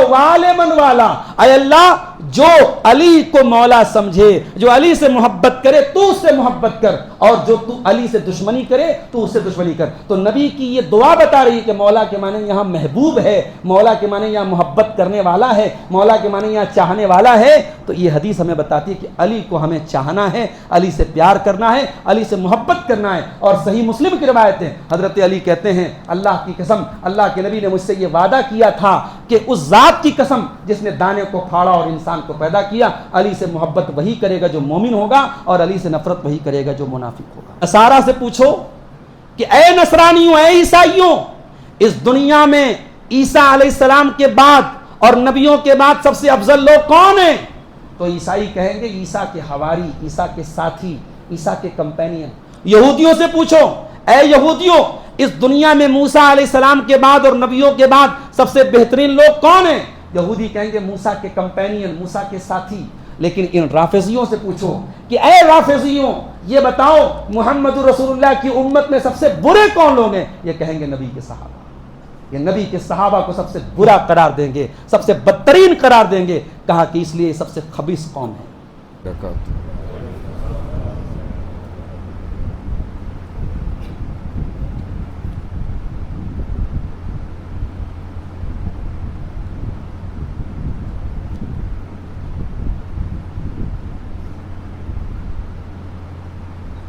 والے من والا، اے اللہ جو علی کو مولا سمجھے، جو علی سے محبت کرے تو اس سے محبت کر، اور جو تو علی سے دشمنی کرے تو اس سے دشمنی کر۔ تو نبی کی یہ دعا بتا رہی ہے کہ مولا کے معنی یہاں محبوب ہے، مولا کے معنی یہاں محبت کرنے والا ہے، مولا کے معنی یہاں چاہنے والا ہے۔ تو یہ حدیث ہمیں بتاتی ہے کہ علی کو ہمیں چاہنا ہے، علی سے پیار کرنا ہے، علی سے محبت کرنا ہے۔ اور صحیح مسلم کی روایت ہے، حضرت علی کہتے ہیں اللہ کی قسم، اللہ کے نبی نے مجھ سے یہ وعدہ کیا تھا کہ اس ذات کی قسم جس نے دانے کو پھاڑا اور انسان کو پیدا کیا، علی سے محبت وہی کرے گا جو مومن ہوگا، اور علی سے نفرت وہی کرے گا جو منافق ہوگا۔ نصارہ سے پوچھو کہ اے نصرانیوں، اے عیسائیوں، اس دنیا میں عیسیٰ علیہ السلام کے بعد اور نبیوں کے بعد سب سے افضل لوگ کون ہیں؟ تو عیسائی کہیں گے عیسیٰ کے حواری، عیسیٰ کے ساتھی، عیسیٰ کے کمپینین۔ یہودیوں سے پوچھو اے یہودیوں، اس دنیا میں موسیٰ علیہ السلام کے بعد اور نبیوں کے بعد سب سے بہترین لوگ کون ہیں؟ یہودی کہیں گے موسیٰ کے کمپینین، موسیٰ کے ساتھی۔ لیکن ان رافضیوں سے پوچھو کہ اے رافضیوں، یہ بتاؤ محمد رسول اللہ کی امت میں سب سے برے کون لوگ ہیں؟ یہ کہیں گے نبی کے صحابہ۔ یہ نبی کے صحابہ کو سب سے برا قرار دیں گے، سب سے بدترین قرار دیں گے۔ کہا کہ اس لیے سب سے خبیث قوم ہے۔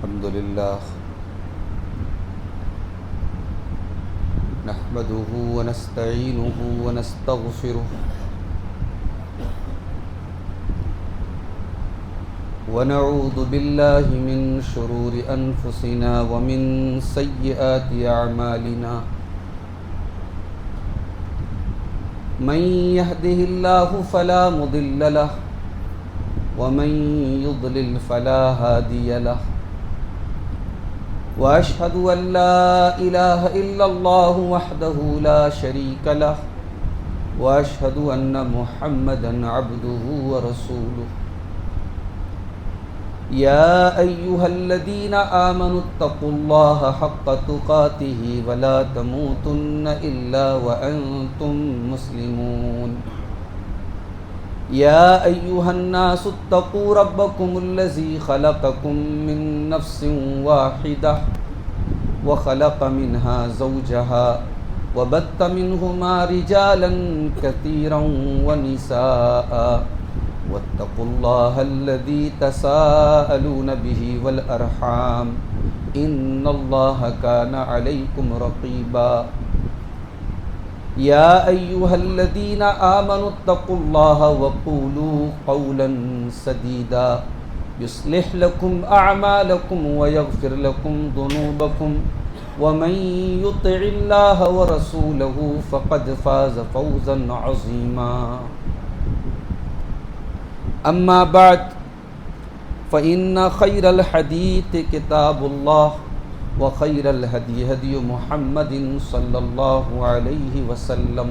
الحمدللہ نحمده ونستعینه ونستغفره ونعوذ باللہ من شرور انفسنا ومن سیئات اعمالنا من يهده الله فلا مضل له ومن يضلل فلا هادي له وأشهد أن لا إله إلا الله وحده لا شريك له وأشهد أن محمدا عبده ورسوله يا أيها الذين آمنوا اتقوا الله حق تقاته ولا تموتن إلا وأنتم مسلمون يا أيها الناس اتقوا ربكم الذي خلقكم من نفس واحدة وخلق منها زوجها وبث منهما رجالا كثيرا ونساء واتقوا الله الذي تساءلون به والأرحام إن الله كان عليكم رقيبا يا أيها الذين آمنوا اتقوا الله وقولوا قولا سديدا يصلح لكم أعمالكم ويغفر لكم ذنوبكم ومن يطع الله ورسوله فقد فاز فوزا عظيما أما بعد فإن خير الحديث كتاب الله وخير الهدي هدي محمد صلى الله عليه وسلم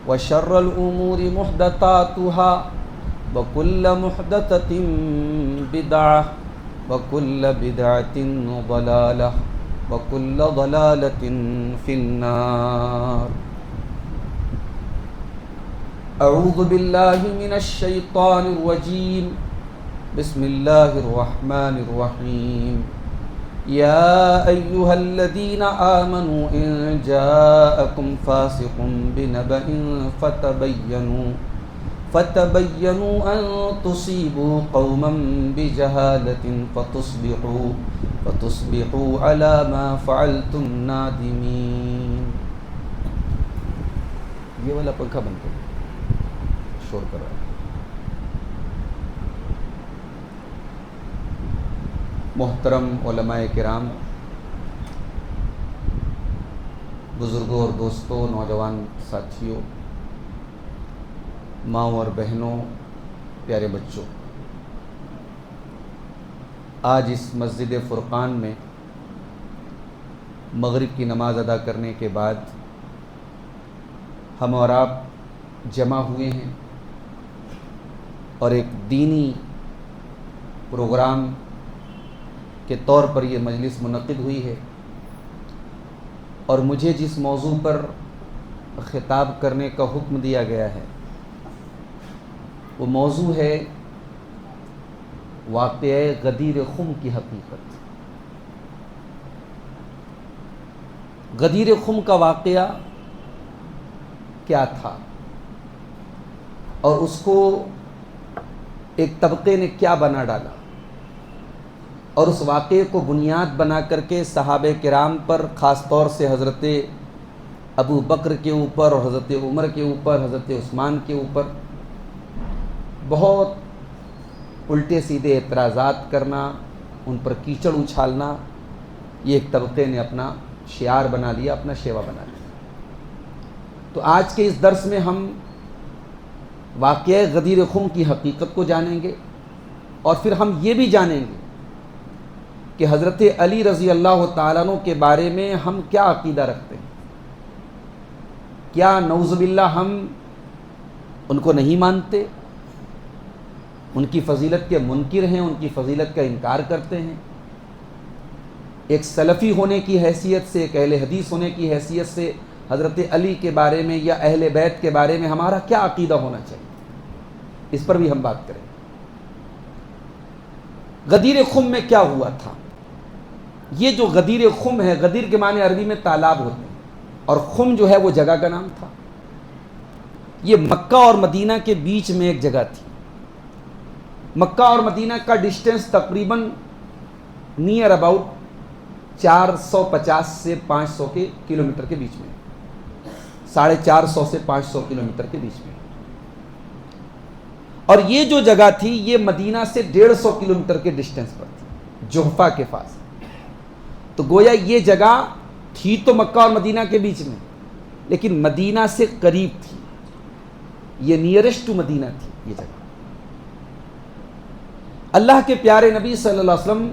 وشر الأمور محدثاتها وكل محدثة بدعة وكل بدعة ضلالة وكل ضلالة في النار أعوذ بالله من الشيطان الرجيم بسم الله الرحمن الرحيم يا أيها الذين آمنوا إن جاءكم فاسق بنبأ فتبينوا أن تصيبوا قوما بجهالة فتصبحوا على ما فعلتم نادمين۔ یہ والا پنکھا بند کرو، شور کر رہا ہے۔ محترم علماء کرام، بزرگوں اور دوستوں، نوجوان ساتھیوں، ماؤں اور بہنوں، پیارے بچوں، آج اس مسجد فرقان میں مغرب کی نماز ادا کرنے کے بعد ہم اور آپ جمع ہوئے ہیں اور ایک دینی پروگرام کے طور پر یہ مجلس منعقد ہوئی ہے، اور مجھے جس موضوع پر خطاب کرنے کا حکم دیا گیا ہے وہ موضوع ہے واقعہ غدیر خم کی حقیقت۔ غدیر خم کا واقعہ کیا تھا اور اس کو ایک طبقے نے کیا بنا ڈالا، اور اس واقعے کو بنیاد بنا کر کے صحابہ کرام پر، خاص طور سے حضرت ابو بکر کے اوپر اور حضرت عمر کے اوپر، حضرت عثمان کے اوپر بہت الٹے سیدھے اعتراضات کرنا، ان پر کیچڑ اچھالنا، یہ ایک طبقے نے اپنا شعار بنا لیا، اپنا شیوا بنا لیا۔ تو آج کے اس درس میں ہم واقعہ غدیر خم کی حقیقت کو جانیں گے، اور پھر ہم یہ بھی جانیں گے کہ حضرت علی رضی اللہ تعالیٰ عنہ کے بارے میں ہم کیا عقیدہ رکھتے ہیں۔ کیا نعوذ باللہ ہم ان کو نہیں مانتے، ان کی فضیلت کے منکر ہیں، ان کی فضیلت کا انکار کرتے ہیں؟ ایک سلفی ہونے کی حیثیت سے، ایک اہل حدیث ہونے کی حیثیت سے حضرت علی کے بارے میں یا اہل بیت کے بارے میں ہمارا کیا عقیدہ ہونا چاہیے، اس پر بھی ہم بات کریں۔ غدیر خم میں کیا ہوا تھا؟ یہ جو غدیر خم ہے، غدیر کے معنی عربی میں تالاب ہوتے ہیں، اور خم جو ہے وہ جگہ کا نام تھا۔ یہ مکہ اور مدینہ کے بیچ میں ایک جگہ تھی۔ مکہ اور مدینہ کا ڈسٹینس تقریباً نیئر اباؤٹ 450 سے 500 کے کلومیٹر کے بیچ میں، 450 سے 500 کلومیٹر کے بیچ میں۔ اور یہ جو جگہ تھی یہ مدینہ سے 150 کلومیٹر کے ڈسٹینس پر تھی، جحفہ کے پاس۔ تو گویا یہ جگہ تھی تو مکہ اور مدینہ کے بیچ میں، لیکن مدینہ سے قریب تھی، یہ نیئرسٹ ٹو مدینہ تھی یہ جگہ۔ اللہ کے پیارے نبی صلی اللہ علیہ وسلم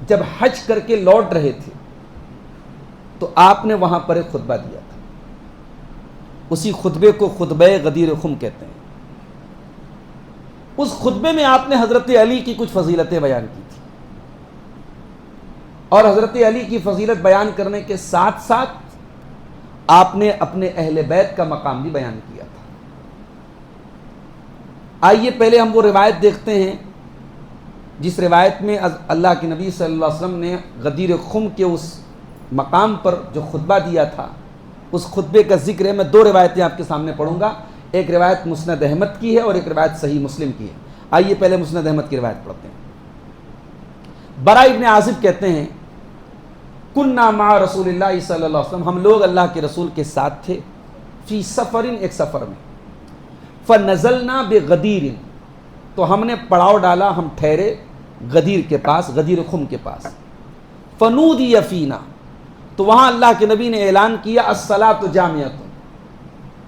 جب حج کر کے لوٹ رہے تھے تو آپ نے وہاں پر ایک خطبہ دیا تھا، اسی خطبے کو خطبہ غدیر خم کہتے ہیں۔ اس خطبے میں آپ نے حضرت علی کی کچھ فضیلتیں بیان کی تھی، اور حضرت علی کی فضیلت بیان کرنے کے ساتھ ساتھ آپ نے اپنے اہل بیت کا مقام بھی بیان کیا تھا۔ آئیے پہلے ہم وہ روایت دیکھتے ہیں جس روایت میں اللہ کے نبی صلی اللہ علیہ وسلم نے غدیر خم کے اس مقام پر جو خطبہ دیا تھا، اس خطبے کا ذکر ہے۔ میں دو روایتیں آپ کے سامنے پڑھوں گا، ایک روایت مسند احمد کی ہے اور ایک روایت صحیح مسلم کی ہے۔ آئیے پہلے مسند احمد کی روایت پڑھتے ہیں۔ برا ابن عازب کہتے ہیں کننا مع رسول اللہ صلی اللہ علیہ وسلم، ہم لوگ اللہ کے رسول کے ساتھ تھے، فی سفرن، ایک سفر میں، فنزلنا بغدیر، تو ہم نے پڑاؤ ڈالا، ہم ٹھہرے غدیر کے پاس، غدیر خم کے پاس۔ فنودی فینا، تو وہاں اللہ کے نبی نے اعلان کیا الصلاۃ جامعۃ،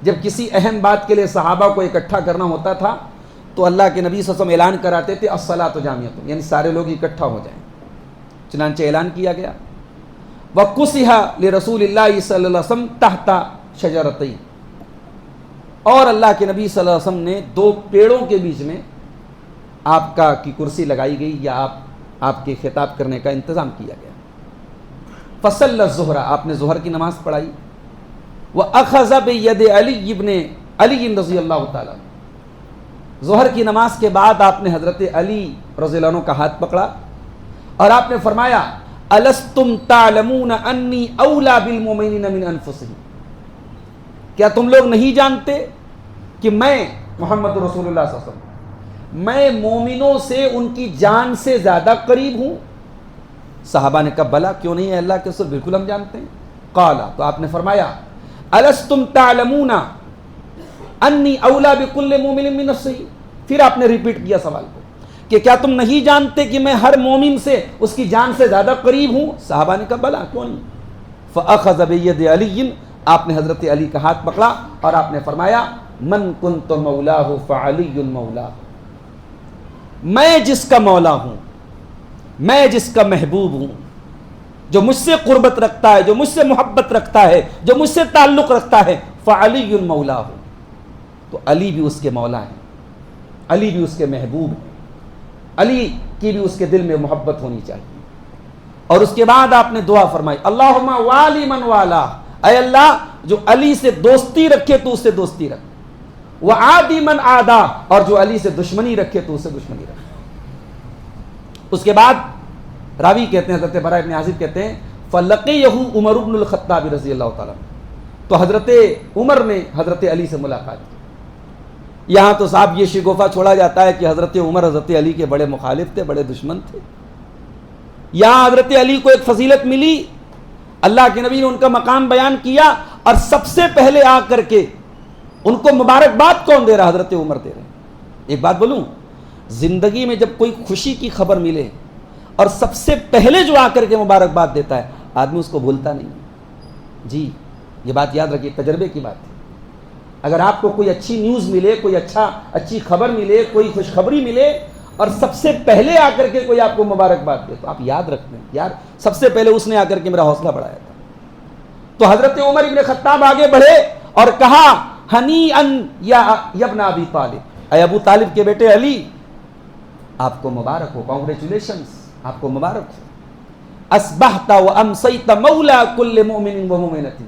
جب کسی اہم بات کے لیے صحابہ کو اکٹھا کرنا ہوتا تھا تو اللہ کے نبی صلی اللہ علیہ وسلم اعلان کراتے تھے الصلاۃ جامعۃ، یعنی سارے لوگ اکٹھا ہو جائیں۔ چنانچہ اعلان کیا گیا۔ وَقُسِحَ لِرَسُولِ اللَّهِ صلی اللہ علیہ وسلم تحت شجرتین، اور اللہ کے نبی صلی اللہ علیہ وسلم نے دو پیڑوں کے بیچ میں آپ کی کرسی لگائی گئی، یا آپ کے خطاب کرنے کا انتظام کیا گیا۔ فصلی الظہر، آپ نے ظہر کی نماز پڑھائی۔ وَأَخَذَ بِيَدِ عَلِيِّ بْنِ عَلِيٍّ رضی اللہ تعالیٰ، ظہر کی نماز کے بعد آپ نے حضرت علی رضی اللہ عنہ کا ہاتھ پکڑا اور آپ نے فرمایا أَلَسْتُمْ تَعْلَمُونَ أَنِّي أَوْلَى بِالْمُؤْمِنِينَ مِنْ أَنفُسِهِمْ، کیا تم لوگ نہیں جانتے کہ میں محمد رسول اللہ صلی اللہ علیہ وسلم، میں مومنوں سے ان کی جان سے زیادہ قریب ہوں؟ صحابہ نے کہا بلا، کیوں نہیں ہے اللہ کے رسول، بالکل ہم جانتے ہیں۔ قال، تو آپ نے فرمایا أَلَسْتُمْ تَعْلَمُونَ أَنِّي أَوْلَى بِكُلِّ مُؤْمِنٍ مِّن نَفْسِهِ، پھر آپ نے ریپیٹ کیا سوال کو کہ کیا تم نہیں جانتے کہ میں ہر مومن سے اس کی جان سے زیادہ قریب ہوں؟ صحابہ نے کہا بلا، کیوں نہیں۔ فأخذ بيد علی، آپ نے حضرت علی کا ہاتھ پکڑا اور آپ نے فرمایا من كنت مولاہ فعلی مولاہ، میں جس کا مولا ہوں، میں جس کا محبوب ہوں، جو مجھ سے قربت رکھتا ہے، جو مجھ سے محبت رکھتا ہے، جو مجھ سے تعلق رکھتا ہے، فعلی مولا ہوں، تو علی بھی اس کے مولا ہیں، علی بھی اس کے محبوب ہیں، علی کی بھی اس کے دل میں محبت ہونی چاہیے۔ اور اس کے بعد آپ نے دعا فرمائی اللہم والی من والا، اے اللہ جو علی سے دوستی رکھے تو اس سے دوستی رکھ، وعادی من عادا، اور جو علی سے دشمنی رکھے تو اس سے دشمنی رکھ۔ اس کے بعد راوی کہتے ہیں، حضرت براء ابن عازب کہتے ہیں فلقیہ عمر بن الخطاب رضی اللہ تعالیٰ عنہ، تو حضرت عمر نے حضرت علی سے ملاقات کی۔ یہاں تو صاحب یہ شگوفہ چھوڑا جاتا ہے کہ حضرت عمر حضرت علی کے بڑے مخالف تھے، بڑے دشمن تھے۔ یہاں حضرت علی کو ایک فضیلت ملی، اللہ کے نبی نے ان کا مقام بیان کیا، اور سب سے پہلے آ کر کے ان کو مبارکباد کون دے رہا؟ حضرت عمر دے رہے ہیں۔ ایک بات بولوں، زندگی میں جب کوئی خوشی کی خبر ملے اور سب سے پہلے جو آ کر کے مبارکباد دیتا ہے، آدمی اس کو بھولتا نہیں۔ جی یہ بات یاد رکھیے، تجربے کی بات ہے۔ اگر آپ کو کوئی اچھی نیوز ملے، کوئی اچھی خبر ملے، کوئی خوشخبری ملے، اور سب سے پہلے آ کر کے کوئی آپ کو مبارکباد دے، تو آپ یاد رکھتے ہیں یار سب سے پہلے اس نے آ کر کے میرا حوصلہ بڑھایا تھا۔ تو حضرت عمر ابن خطاب آگے بڑھے اور کہا ہنی ان یا ابن ابی طالب، اے ابو طالب کے بیٹے علی، آپ کو مبارک ہو، کانگریچولیشنز، آپ کو مبارک ہو۔ اصبحت وامسیت مولا کل مؤمن ومؤمنۃ،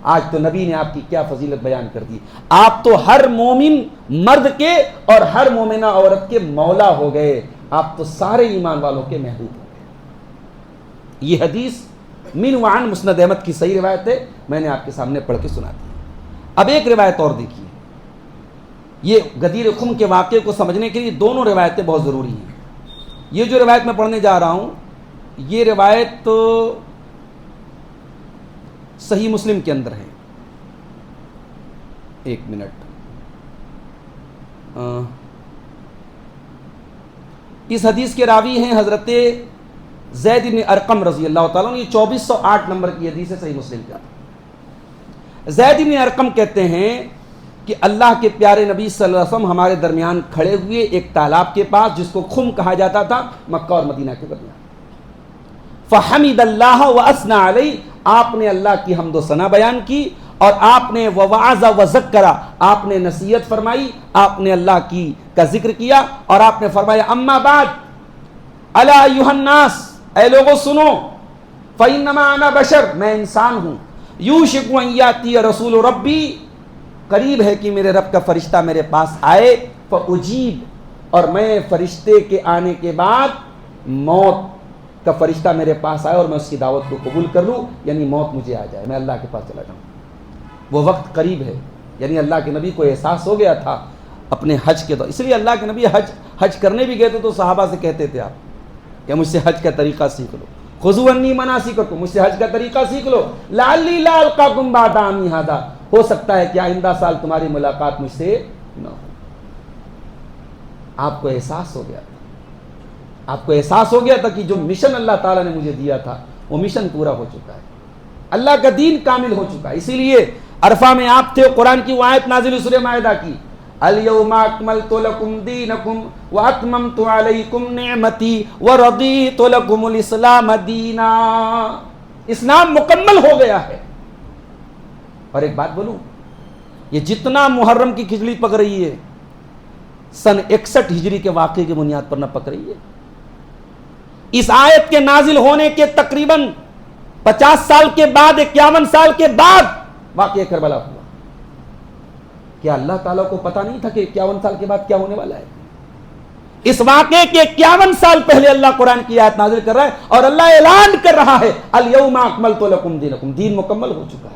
آج تو نبی نے آپ کی کیا فضیلت بیان کر دی، آپ تو ہر مومن مرد کے اور ہر مومنہ عورت کے مولا ہو گئے، آپ تو سارے ایمان والوں کے محبوب ہو گئے۔ یہ حدیث من وعن مسند احمد کی صحیح روایت ہے، میں نے آپ کے سامنے پڑھ کے سنا دی۔ اب ایک روایت اور دیکھیے، یہ غدیر خم کے واقعے کو سمجھنے کے لیے دونوں روایتیں بہت ضروری ہیں۔ یہ جو روایت میں پڑھنے جا رہا ہوں، یہ روایت صحیح مسلم کے اندر ہے۔ ایک منٹ، اس حدیث کے راوی ہیں حضرت زید بن ارقم رضی اللہ تعالیٰ عنہ، یہ 2408 نمبر کی حدیث ہے صحیح مسلم کا۔ زید بن ارقم کہتے ہیں کہ اللہ کے پیارے نبی صلی اللہ علیہ وسلم ہمارے درمیان کھڑے ہوئے ایک تالاب کے پاس، جس کو خم کہا جاتا تھا، مکہ اور مدینہ کے درمیان۔ فحمد اللہ واثنى علیہ، آپ نے اللہ کی حمد و ثنا بیان کی، اور آپ نے ووعظ وذکر، آپ نے نصیحت فرمائی، آپ نے اللہ کا ذکر کیا، اور آپ نے فرمایا اما بعد الا ایھا الناس، اے لوگوں سنو، فانما انا بشر، میں انسان ہوں، یوشک ان یاتی رسول ربی، قریب ہے کہ میرے رب کا فرشتہ میرے پاس آئے، فاجیب، اور میں فرشتے کے آنے کے بعد موت کا فرشتہ میرے پاس آئے اور میں اس کی دعوت کو قبول کر لوں، یعنی موت مجھے آ جائے، میں اللہ کے پاس چلا جاؤں، وہ وقت قریب ہے۔ یعنی اللہ کے نبی کو احساس ہو گیا تھا اپنے حج کے دور، اس لیے اللہ کے نبی حج کرنے بھی گئے تھے تو صحابہ سے کہتے تھے آپ کہ مجھ سے حج کا طریقہ سیکھ لو، خذوا عنی مناسککم، مجھ سے حج کا طریقہ سیکھ لو، لعلی لا القاکم بعد عامی ھذا، ہو سکتا ہے کہ آئندہ سال تمہاری ملاقات مجھ سے نہ ہو۔ آپ کو احساس ہو گیا تھا، آپ کو احساس ہو گیا تھا کہ جو مشن اللہ تعالیٰ نے مجھے دیا تھا وہ مشن پورا ہو چکا ہے، اللہ کا دین کامل ہو چکا ہے۔ اسی لیے عرفہ میں آپ تھے، قرآن کی وہ آیت نازل ہوئی سورہ مائدہ کی، الیوم اکملت لکم دینکم واتممت علیکم نعمتی ورضیت لکم الاسلام دینا، اسلام مکمل ہو گیا ہے۔ اور ایک بات بولوں، یہ جتنا محرم کی کھچڑی پک رہی ہے، سن 61 ہجری کے واقعے کی بنیاد پر نہ پک رہی ہے۔ اس آیت کے نازل ہونے کے تقریباً 50 سال کے بعد، 51 سال کے بعد واقعہ کربلا ہوا۔ کیا اللہ تعالیٰ کو پتا نہیں تھا کہ 51 سال کے بعد کیا ہونے والا ہے؟ اس واقعے کے 51 سال پہلے اللہ قرآن کی آیت نازل کر رہا ہے، اور اللہ اعلان کر رہا ہے الیوم اکملت لکم دینکم، دین مکمل ہو چکا ہے۔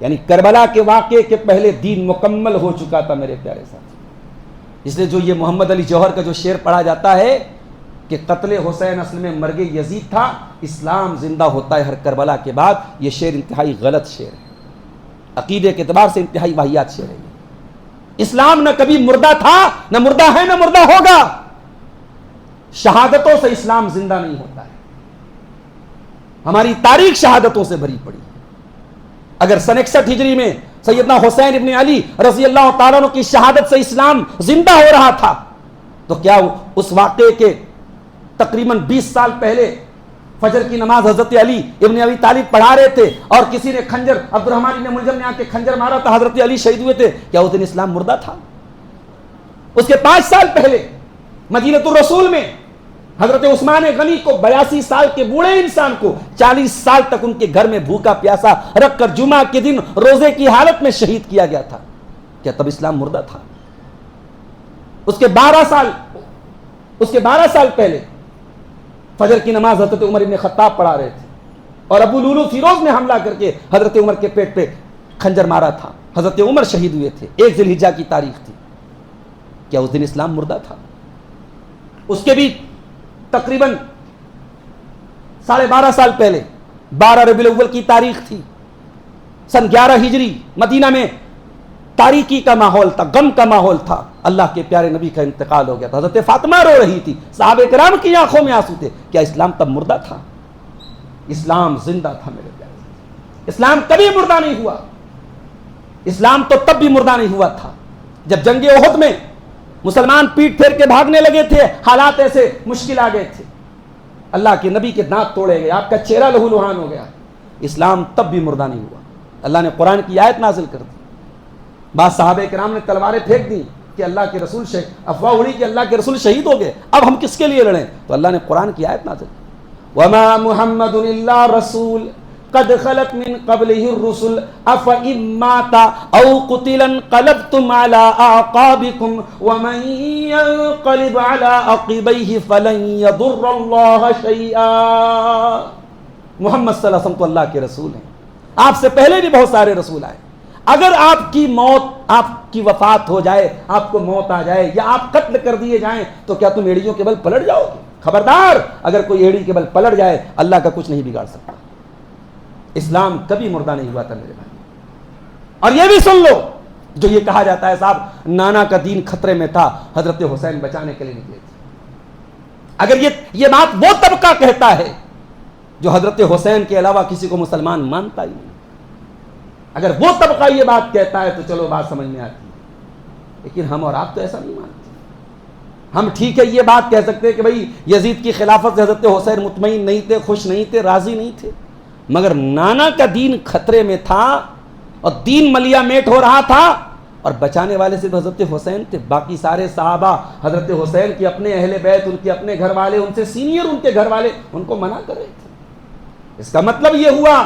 یعنی کربلا کے واقعے کے پہلے دین مکمل ہو چکا تھا میرے پیارے ساتھ۔ اس لیے جو یہ محمد علی جوہر کا جو شعر پڑھا جاتا ہے کہ قتل حسین اصل میں مرگ یزید تھا، اسلام زندہ ہوتا ہے ہر کربلا کے بعد، یہ شعر انتہائی غلط شعر ہے، عقیدے کے اعتبار سے انتہائی واہیات شعر ہے۔ اسلام نہ کبھی مردہ تھا، نہ مردہ ہے، نہ مردہ ہوگا۔ شہادتوں سے اسلام زندہ نہیں ہوتا ہے، ہماری تاریخ شہادتوں سے بھری پڑی ہے۔ اگر سن 61 ہجری میں سیدنا حسین ابن علی رضی اللہ تعالیٰ عنہ کی شہادت سے اسلام زندہ ہو رہا تھا، تو کیا اس واقعے کے تقریباً 20 سال پہلے فجر کی نماز حضرت علی ابن ابی طالب پڑھا رہے تھے اور کسی نے خنجر، عبد الرحمن ابن ملجم نے آ کے خنجر مارا تھا، حضرت علی شہید ہوئے تھے، کیا اس دن اسلام مردہ تھا؟ اس کے 5 سال پہلے مدینۃ الرسول میں حضرت عثمان غنی کو 82 سال کے بوڑھے انسان کو 40 سال تک ان کے گھر میں بھوکا پیاسا رکھ کر جمعہ کے دن روزے کی حالت میں شہید کیا گیا تھا. کیا تب اسلام مردہ تھا؟ اس کے 12 سال پہلے فجر کی نماز حضرت عمر ابن خطاب پڑھا رہے تھے اور ابو لولو فیروز نے حملہ کر کے حضرت عمر کے پیٹ پہ خنجر مارا تھا. حضرت عمر شہید ہوئے تھے. 1 ذی الحجہ کی تاریخ تھی. کیا اس دن اسلام مردہ تھا؟ اس کے بھی تقریباً 12.5 سال پہلے 12 ربیع الاول کی تاریخ تھی. سن 11 ہجری مدینہ میں تاریکی کا ماحول تھا، غم کا ماحول تھا. اللہ کے پیارے نبی کا انتقال ہو گیا تھا. حضرت فاطمہ رو رہی تھی، صحابہ کرام کی آنکھوں میں آنسو تھے. کیا اسلام تب مردہ تھا؟ اسلام زندہ تھا میرے پیارے. اسلام کبھی مردہ نہیں ہوا. اسلام تو تب بھی مردہ نہیں ہوا تھا جب جنگ احد میں مسلمان پیٹ پھیر کے بھاگنے لگے تھے. حالات ایسے مشکل آ گئے تھے. اللہ کے نبی کے دانت توڑے گئے، آپ کا چہرہ لہو لہان ہو گیا. اسلام تب بھی مردہ نہیں ہوا. اللہ نے قرآن کی آیت نازل کر دی. بعض صحابہ کرام نے تلواریں پھینک دی کہ اللہ کے رسول افواہ اڑی کہ اللہ کے رسول شہید ہو گئے، اب ہم کس کے لیے لڑیں؟ تو اللہ نے قرآن کی آیت نازل کی، وما محمد الا رسول قد خلت من قبله الرسل افإن مات او قتل انقلبتم على اعقابكم ومن ينقلب على عقبيه فلن يضر الله شيئا. محمد صلی اللہ علیہ وسلم تو اللہ کے رسول ہیں. آپ سے پہلے بھی بہت سارے رسول آئے. اگر آپ کی موت، آپ کی وفات ہو جائے، آپ کو موت آ جائے یا آپ قتل کر دیے جائیں تو کیا تم ایڑیوں کے بل پلٹ جاؤ گے؟ خبردار، اگر کوئی ایڑی کے بل پلٹ جائے اللہ کا کچھ نہیں بگاڑ سکتا. اسلام کبھی مردہ نہیں ہوا تھا میرے بھائی. اور یہ بھی سن لو، جو یہ کہا جاتا ہے صاحب نانا کا دین خطرے میں تھا، حضرت حسین بچانے کے لیے نکلے تھے. اگر یہ بات وہ طبقہ کہتا ہے جو حضرت حسین کے علاوہ کسی کو مسلمان مانتا ہی نہیں، اگر وہ طبقہ یہ بات کہتا ہے تو چلو بات سمجھ میں آتی ہے. لیکن ہم اور آپ تو ایسا نہیں مانتے. ہم ٹھیک ہے یہ بات کہہ سکتے ہیں کہ بھئی یزید کی خلافت سے حضرت حسین مطمئن نہیں تھے، خوش نہیں تھے، راضی نہیں تھے، مگر نانا کا دین خطرے میں تھا اور دین ملیا میٹ ہو رہا تھا اور بچانے والے صرف حضرت حسین تھے. باقی سارے صحابہ حضرت حسین کے اپنے اہل بیت، ان کے اپنے گھر والے، ان سے سینئر ان کے گھر والے ان کو منع کر رہے تھے. اس کا مطلب یہ ہوا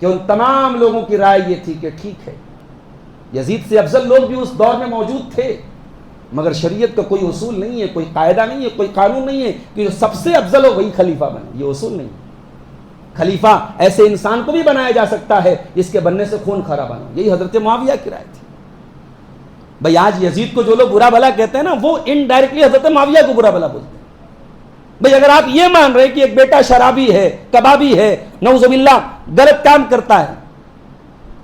کہ ان تمام لوگوں کی رائے یہ تھی کہ ٹھیک ہے یزید سے افضل لوگ بھی اس دور میں موجود تھے، مگر شریعت کا کوئی اصول نہیں ہے، کوئی قاعدہ نہیں ہے، کوئی قانون نہیں ہے کہ جو سب سے افضل ہو وہی خلیفہ بنے. یہ اصول نہیں. خلیفہ ایسے انسان کو بھی بنایا جا سکتا ہے جس کے بننے سے خون خراب نہ ہو. یہی حضرت معاویہ کی رائے تھی. بھائی آج یزید کو جو لوگ برا بھلا کہتے ہیں نا، وہ انڈائریکٹلی حضرت معاویہ کو برا بھلا بولتے ہیں. بھئی اگر آپ یہ مان رہے کہ ایک بیٹا شرابی ہے، کبابی ہے، نعوذ باللہ غلط کام کرتا ہے،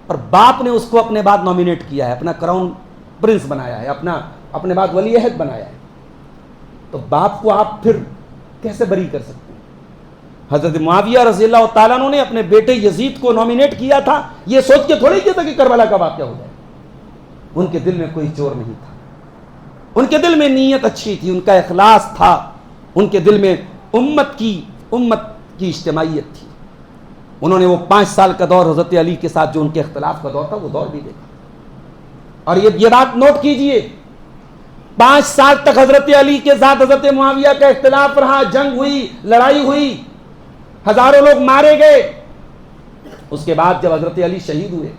اور باپ نے اس کو اپنے بعد نومینیٹ کیا ہے، اپنا کراؤن پرنس بنایا ہے، اپنے بعد ولی عہد بنایا ہے، تو باپ کو آپ پھر کیسے بری کر سکتے ہیں؟ حضرت معاویہ رضی اللہ تعالیٰ عنہ نے اپنے بیٹے یزید کو نومینیٹ کیا تھا یہ سوچ کے تھوڑی کیا تھا کہ کربلا کا واقعہ ہو جائے. ان کے دل میں کوئی چور نہیں تھا، ان کے دل میں نیت اچھی تھی، ان کا اخلاص تھا، ان کے دل میں امت کی اجتماعیت تھی. انہوں نے وہ 5 سال کا دور حضرت علی کے ساتھ جو ان کے اختلاف کا دور تھا وہ دور بھی دیکھا. اور یہ بات نوٹ کیجئے، 5 سال تک حضرت علی کے ساتھ حضرت معاویہ کا اختلاف رہا، جنگ ہوئی، لڑائی ہوئی، ہزاروں لوگ مارے گئے. اس کے بعد جب حضرت علی شہید ہوئے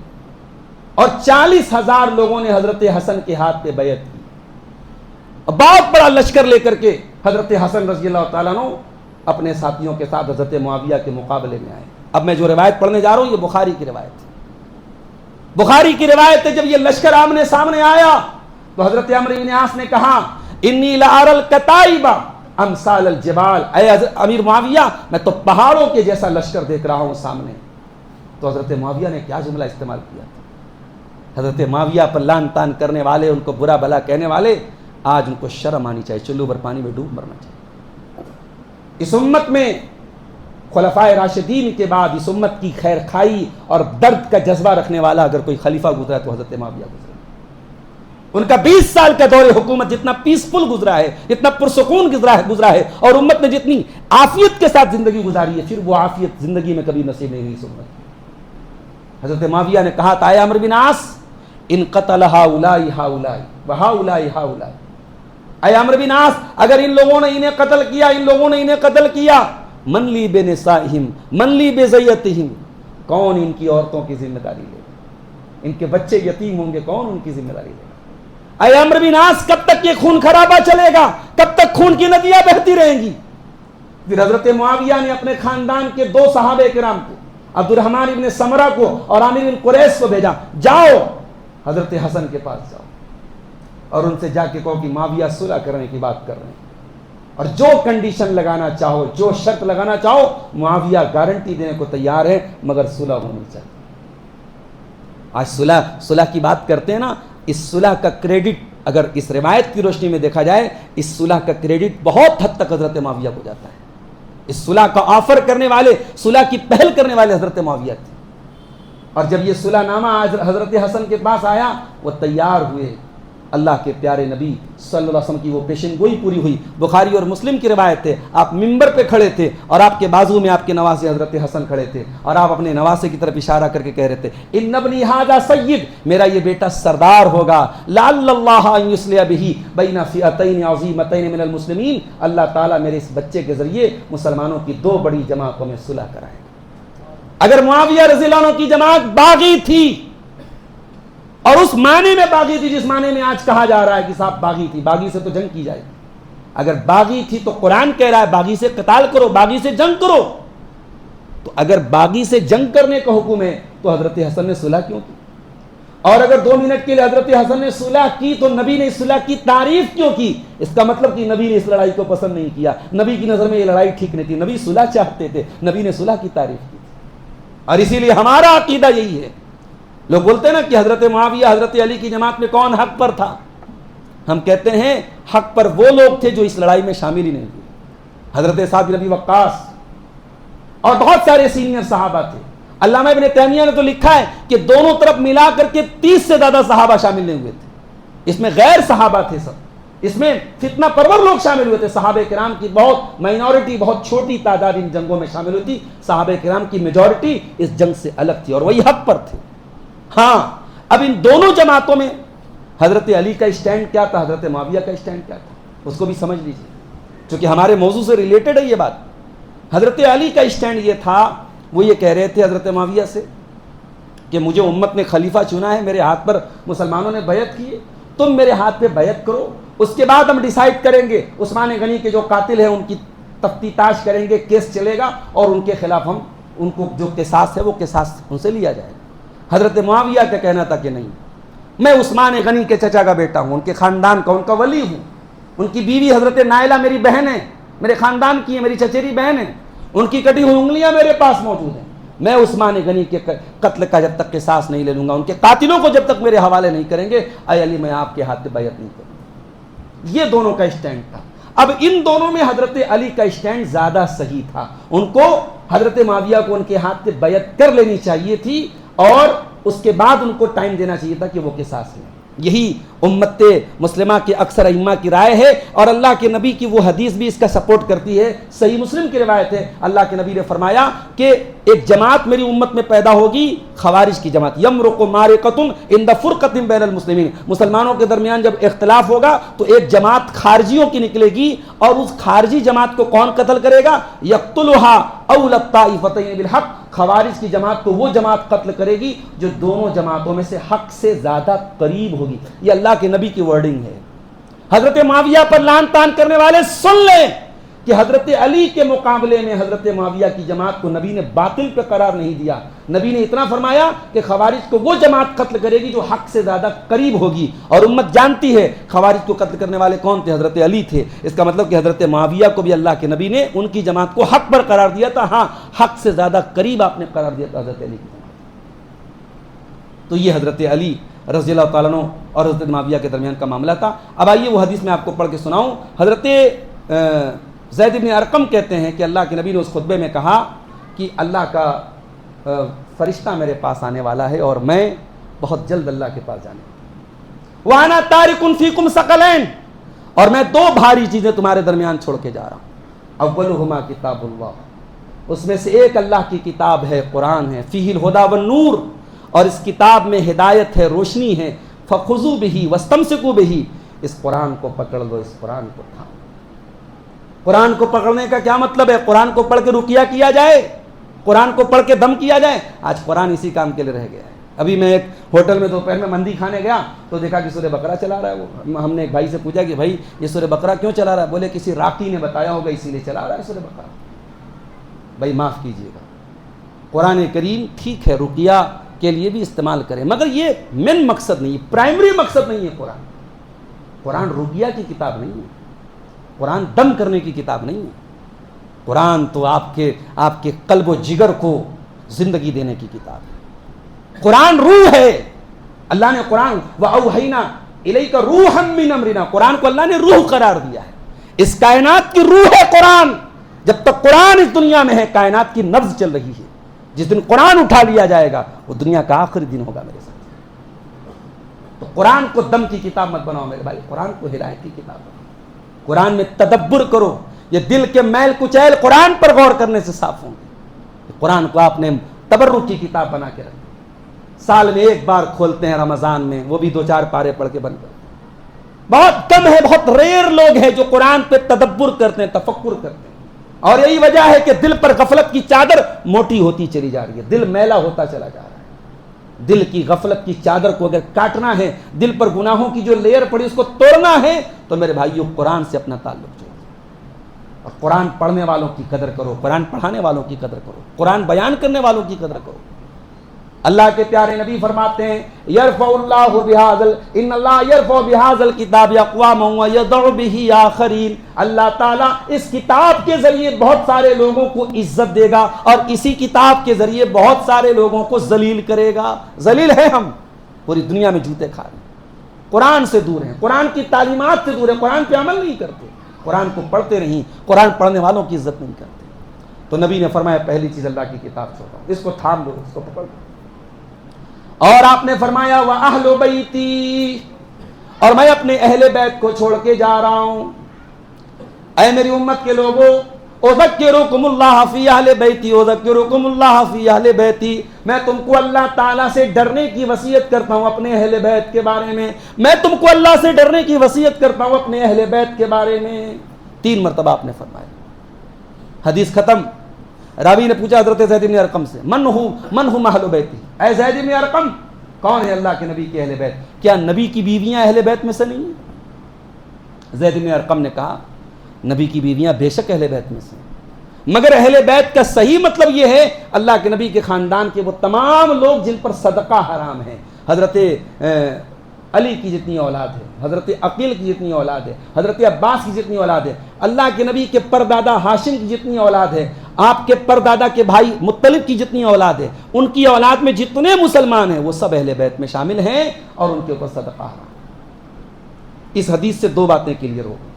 اور 40,000 لوگوں نے حضرت حسن کے ہاتھ پہ بیعت کی، بہت بڑا لشکر لے کر کے حضرت حسن رضی اللہ تعالیٰ عنہ اپنے ساتھیوں کے ساتھ حضرت معاویہ کے مقابلے میں آئے. اب میں جو روایت پڑھنے جا رہا ہوں یہ بخاری کی روایت ہے. بخاری کی روایت ہے جب یہ لشکر آمنے سامنے آیا تو حضرت عمرو بن عاص نے کہا انی لأری الکتائب امثال الجبال، اے امیر معاویہ میں تو پہاڑوں کے جیسا لشکر دیکھ رہا ہوں سامنے. تو حضرت معاویہ نے کیا جملہ استعمال کیا تھا؟ حضرت معاویہ پر لان تان کرنے والے، ان کو برا بھلا کہنے والے، آج ان کو شرم آنی چاہیے، چلو بھر پانی میں ڈوب مرنا چاہیے. اس امت میں خلفائے راشدین کے بعد اس امت کی خیر خائی اور درد کا جذبہ رکھنے والا اگر کوئی خلیفہ گزرا تو حضرت معاویہ گزرا. ان کا 20 سال کا دور حکومت جتنا پیسفل گزرا ہے، جتنا پرسکون گزرا ہے، اور امت نے جتنی عافیت کے ساتھ زندگی گزاری ہے، پھر وہ عافیت زندگی میں کبھی نصیب نہیں ہوئی اس امت. حضرت معاویہ نے کہا تھا اے عمرو بن عاص ان قتل ہؤلاء ہؤلاء وہؤلاء ہؤلاء، اے عمرو بن عاص اگر ان لوگوں نے انہیں قتل کیا من لی بنسائہم من لی بزیتہم، کون ان کی عورتوں کی ذمہ داری لے گا؟ ان کے بچے یتیم ہوں گے، کون ان کی ذمہ داری لے گا؟ اے عمرو بن عاص کب تک یہ خون خرابہ چلے گا؟ کب تک خون کی ندیاں بہتی رہیں گی؟ پھر حضرت معاویہ نے اپنے خاندان کے 2 صحابہ کرام کو، عبد الرحمن ابن سمرہ کو اور عامر بن قریش کو بھیجا، جاؤ حضرت حسن کے پاس جاؤ اور ان سے جا کے کہو کہ معاویہ صلح کرنے کی بات کر رہے ہیں، اور جو کنڈیشن لگانا چاہو، جو شرط لگانا چاہو، معاویہ گارنٹی دینے کو تیار ہے، مگر صلح ہونی چاہیے۔ آج صلح کی بات کرتے ہیں نا، اس صلح کا کریڈٹ اگر اس روایت کی روشنی میں دیکھا جائے، اس صلح کا کریڈٹ بہت حد تک حضرت معاویہ کو جاتا ہے۔ اس صلح کا آفر کرنے والے، صلح کی پہل کرنے والے حضرت معاویہ تھے، اور جب یہ صلح نامہ حضرت حسن کے پاس آیا، وہ تیار ہوئے، اللہ کے پیارے نبی صلی اللہ علیہ وسلم کی وہ پیشن گوئی پوری ہوئی۔ بخاری اور مسلم کی روایت ہے، آپ ممبر پہ کھڑے تھے اور آپ کے بازو میں آپ کے نواسے حضرت حسن کھڑے تھے، اور آپ اپنے نواسے کی طرف اشارہ کر کے کہہ رہے تھے ان ابنی ھذا سید، میرا یہ بیٹا سردار ہوگا، لعل اللہ ان یصلح بہ بین فئتین عظیمتین من المسلمین، اللہ تعالیٰ میرے اس بچے کے ذریعے مسلمانوں کی 2 بڑی جماعتوں میں صلح کرائے گا۔ اگر معاویہ رضی اللہ عنہ کی جماعت باغی تھی، اور اس معنی میں باغی تھی جس معنی میں آج کہا جا رہا ہے کہ صاحب باغی تھی، باغی سے تو جنگ کی جائے گی، اگر باغی تھی تو قرآن کہہ رہا ہے باغی سے قتال کرو، باغی سے جنگ کرو، تو اگر باغی سے جنگ کرنے کا حکم ہے تو حضرت حسن نے صلح کیوں کی؟ اور اگر 2 منٹ کے لیے حضرت حسن نے صلح کی تو نبی نے اس صلح کی تعریف کیوں کی؟ اس کا مطلب کہ نبی نے اس لڑائی کو پسند نہیں کیا، نبی کی نظر میں یہ لڑائی ٹھیک نہیں تھی، نبی صلح چاہتے تھے، نبی نے صلح کی تعریف کی تھی۔ اور اسی لیے ہمارا عقیدہ یہی ہے، لوگ بولتے ہیں نا کہ حضرت معاویہ حضرت علی کی جماعت میں کون حق پر تھا، ہم کہتے ہیں حق پر وہ لوگ تھے جو اس لڑائی میں شامل ہی نہیں ہوئے، حضرت سعد بن ابی وقاص اور بہت سارے سینئر صحابہ تھے۔ علامہ ابن تیمیہ نے تو لکھا ہے کہ دونوں طرف ملا کر کے 30 سے زیادہ صحابہ شامل نہیں ہوئے تھے، اس میں غیر صحابہ تھے سب، اس میں فتنہ پرور لوگ شامل ہوئے تھے، صحابہ کرام کی بہت مائنورٹی، بہت چھوٹی تعداد ان جنگوں میں شامل ہوئی تھی، صحابہ کرام کی میجورٹی اس جنگ سے الگ تھی اور وہی حق پر تھے۔ ہاں اب ان دونوں جماعتوں میں حضرت علی کا اسٹینڈ کیا تھا، حضرت معاویہ کا اسٹینڈ کیا تھا، اس کو بھی سمجھ لیجیے، چونکہ ہمارے موضوع سے ریلیٹڈ ہے یہ بات۔ حضرت علی کا اسٹینڈ یہ تھا، وہ یہ کہہ رہے تھے حضرت معاویہ سے کہ مجھے امت نے خلیفہ چنا ہے، میرے ہاتھ پر مسلمانوں نے بیعت کی ہے، تم میرے ہاتھ پہ بیعت کرو، اس کے بعد ہم ڈیسائیڈ کریں گے عثمان غنی کے جو قاتل ہیں ان کی تفتیش کریں گے، کیس چلے گا اور ان کے خلاف ہم ان کو جو قصاص ہے وہ قصاص ان سے لیا جائے گا۔ حضرت معاویہ کا کہنا تھا کہ نہیں، میں عثمان غنی کے چچا کا بیٹا ہوں، ان کے خاندان کا، ان کا ولی ہوں، ان کی بیوی حضرت نائلہ میری بہن ہے، میرے خاندان کی ہے، میری چچیری بہن ہے، ان کی کٹی ہوئی انگلیاں میرے پاس موجود ہیں، میں عثمان غنی کے قتل کا جب تک قصاص نہیں لے لوں گا، ان کے قاتلوں کو جب تک میرے حوالے نہیں کریں گے، اے علی میں آپ کے ہاتھ پہ بیعت نہیں کروں گا۔ یہ دونوں کا اسٹینڈ تھا۔ اب ان دونوں میں حضرت علی کا اسٹینڈ زیادہ صحیح تھا، ان کو حضرت معاویہ کو ان کے ہاتھ پہ بیعت کر لینی چاہیے تھی اور اس کے بعد ان کو ٹائم دینا چاہیے تھا کہ وہ قصاص لیں۔ یہی امت مسلمہ کے اکثر ائمہ کی رائے ہے، اور اللہ کے نبی کی وہ حدیث بھی اس کا سپورٹ کرتی ہے، صحیح مسلم کی روایت ہے، اللہ کے نبی نے فرمایا کہ ایک جماعت میری امت میں پیدا ہوگی، خوارج کی جماعت، یمرق مارقۃ عند فرقۃ بین المسلمین، مسلمانوں کے درمیان جب اختلاف ہوگا تو ایک جماعت خارجیوں کی نکلے گی، اور اس خارجی جماعت کو کون قتل کرے گا؟ یقتلها اول الطائفتین بالحق، خوارج کی جماعت کو وہ جماعت قتل کرے گی جو دونوں جماعتوں میں سے حق سے زیادہ قریب ہوگی۔ یہ اللہ کے نبی کی ورڈنگ ہے۔ حضرت معاویہ پر لعن طعن کرنے والے سن لیں کہ حضرت علی کے مقابلے میں حضرت معاویہ کی جماعت کو نبی نے باطل پہ قرار نہیں دیا، نبی نے اتنا فرمایا کہ خوارج کو وہ جماعت قتل کرے گی جو حق سے زیادہ قریب ہوگی، اور امت جانتی ہے خوارج کو قتل کرنے والے کون تھے، حضرت علی تھے۔ اس کا مطلب کہ حضرت معاویہ کو بھی اللہ کے نبی نے ان کی جماعت کو حق پر قرار دیا تھا، ہاں حق سے زیادہ قریب آپ نے قرار دیا تھا حضرت علی کی جماعت۔ تو یہ حضرت علی رضی اللہ تعالیٰ عنہ اور حضرت معاویہ کے درمیان کا معاملہ تھا۔ اب آئیے وہ حدیث میں آپ کو پڑھ کے سناؤں۔ حضرت زید بن ارقم کہتے ہیں کہ اللہ کے نبی نے اس خطبے میں کہا کہ اللہ کا فرشتہ میرے پاس آنے والا ہے اور میں بہت جلد اللہ کے پاس جانے والا ہوں، وَأَنَا تَارِكٌ فِيكُمْ ثَقَلَيْنِ، اور میں 2 بھاری چیزیں تمہارے درمیان چھوڑ کے جا رہا ہوں۔ اولہما کتاب اللہ، اس میں سے ایک اللہ کی کتاب ہے، قرآن ہے، فیہ الہدی والنور، اور اس کتاب میں ہدایت ہے، روشنی ہے، فخذوا بہ واستمسکوا بہ، اس قرآن کو پکڑ لو، اس قرآن کو تھام۔ قرآن کو پکڑنے کا کیا مطلب ہے؟ قرآن کو پڑھ کے رقیہ کیا جائے، قرآن کو پڑھ کے دم کیا جائے؟ آج قرآن اسی کام کے لیے رہ گیا ہے۔ ابھی میں ایک ہوٹل میں دوپہر میں مندی کھانے گیا تو دیکھا کہ سورہ بقرہ چلا رہا ہے وہ۔ ہم نے ایک بھائی سے پوچھا کہ بھائی یہ سورہ بقرہ کیوں چلا رہا ہے؟ بولے کسی راقی نے بتایا ہوگا اسی لیے چلا رہا ہے سورہ بقرہ۔ بھائی معاف کیجیے گا، قرآن کریم ٹھیک ہے رقیہ کے لیے بھی استعمال کریں، مگر یہ مین مقصد نہیں، پرائمری مقصد نہیں ہے قرآن۔ قرآن رقیہ کی کتاب نہیں ہے، قرآن دم کرنے کی کتاب نہیں ہے۔ قرآن تو آپ کے قلب و جگر کو زندگی دینے کی کتاب ہے۔ قرآن روح ہے، اللہ نے قرآن وَأَوْحَيْنَا إِلَيْكَ رُوحًا مِّنْ أَمْرِنَا، قرآن کو اللہ نے روح قرار دیا ہے۔ اس کائنات کی روح ہے قرآن۔ جب تک قرآن اس دنیا میں ہے کائنات کی نبض چل رہی ہے۔ جس دن قرآن اٹھا لیا جائے گا وہ دنیا کا آخری دن ہوگا میرے ساتھ۔ تو قرآن کو دم کی کتاب مت بناؤ میرے بھائی، قرآن کو ہدایت کی کتاب بناؤ۔ قرآن میں تدبر کرو، یہ دل کے میل کچیل قرآن پر غور کرنے سے صاف ہوں گے۔ قرآن کو آپ نے تبرک کی کتاب بنا کے رکھا، سال میں ایک بار کھولتے ہیں رمضان میں، وہ بھی 2-4 پارے پڑھ کے بند کرتے ہیں۔ بہت کم ہے، بہت ریئر لوگ ہیں جو قرآن پہ تدبر کرتے ہیں، تفکر کرتے ہیں۔ اور یہی وجہ ہے کہ دل پر غفلت کی چادر موٹی ہوتی چلی جا رہی ہے، دل میلا ہوتا چلا جا رہا ہے۔ دل کی غفلت کی چادر کو اگر کاٹنا ہے، دل پر گناہوں کی جو لیئر پڑی اس کو توڑنا ہے، تو میرے بھائیوں قرآن سے اپنا تعلق جوڑو اور قرآن پڑھنے والوں کی قدر کرو، قرآن پڑھانے والوں کی قدر کرو، قرآن بیان کرنے والوں کی قدر کرو۔ اللہ کے پیارے نبی فرماتے ہیں یرفع اللہ بہذا ان اللہ یرفع بہذا الکتاب اقواما ویضع بہ آخرین، اللہ تعالیٰ اس کتاب کے ذریعے بہت سارے لوگوں کو عزت دے گا اور اسی کتاب کے ذریعے بہت سارے لوگوں کو ذلیل کرے گا۔ ذلیل ہیں ہم، پوری دنیا میں جوتے کھا رہے ہیں، قرآن سے دور ہیں، قرآن کی تعلیمات سے دور ہیں، قرآن پہ عمل نہیں کرتے، قرآن کو پڑھتے نہیں، قرآن پڑھنے والوں کی عزت نہیں کرتے۔ تو نبی نے فرمایا پہلی چیز اللہ کی کتاب چھوڑو، اس کو تھام لو، اس کو پکڑ لو۔ اور آپ نے فرمایا وَأَهْلُ بَيْتِي، اور میں اپنے اہل بیت کو چھوڑ کے جا رہا ہوں۔ اے میری امت کے لوگوں، اذکرکم اللہ فی اہل بیتی، اذکرکم اللہ فی اہل بیتی، میں تم کو اللہ تعالیٰ سے ڈرنے کی وصیت کرتا ہوں اپنے اہل بیت کے بارے میں، میں تم کو اللہ سے ڈرنے کی وصیت کرتا ہوں اپنے اہل بیت کے بارے میں۔ 3 مرتبہ آپ نے فرمایا۔ حدیث ختم۔ راوی نے پوچھا حضرت زید بن ارقم سے من ہم اہل بیتی، اے زید بن ارقم کون ہے اللہ کے نبی کے اہل بیت؟ کیا نبی کی بیویاں اہل بیت میں سے نہیں ہیں؟ زید بن ارقم نے کہا نبی کی بیویاں بے شک اہل بیت میں سے، مگر اہل بیت کا صحیح مطلب یہ ہے اللہ کے نبی کے خاندان کے وہ تمام لوگ جن پر صدقہ حرام ہے۔ حضرت علی کی جتنی اولاد ہے، حضرت عقیل کی جتنی اولاد ہے، حضرت عباس کی جتنی اولاد ہے، اللہ کے نبی کے پردادا ہاشم کی جتنی اولاد ہے، آپ کے پردادا کے بھائی مطلب کی جتنی اولاد ہے، ان کی اولاد میں جتنے مسلمان ہیں وہ سب اہل بیت میں شامل ہیں اور ان کے اوپر صدقہ حرام۔ اس حدیث سے 2 باتیں کلیئر ہو گئی۔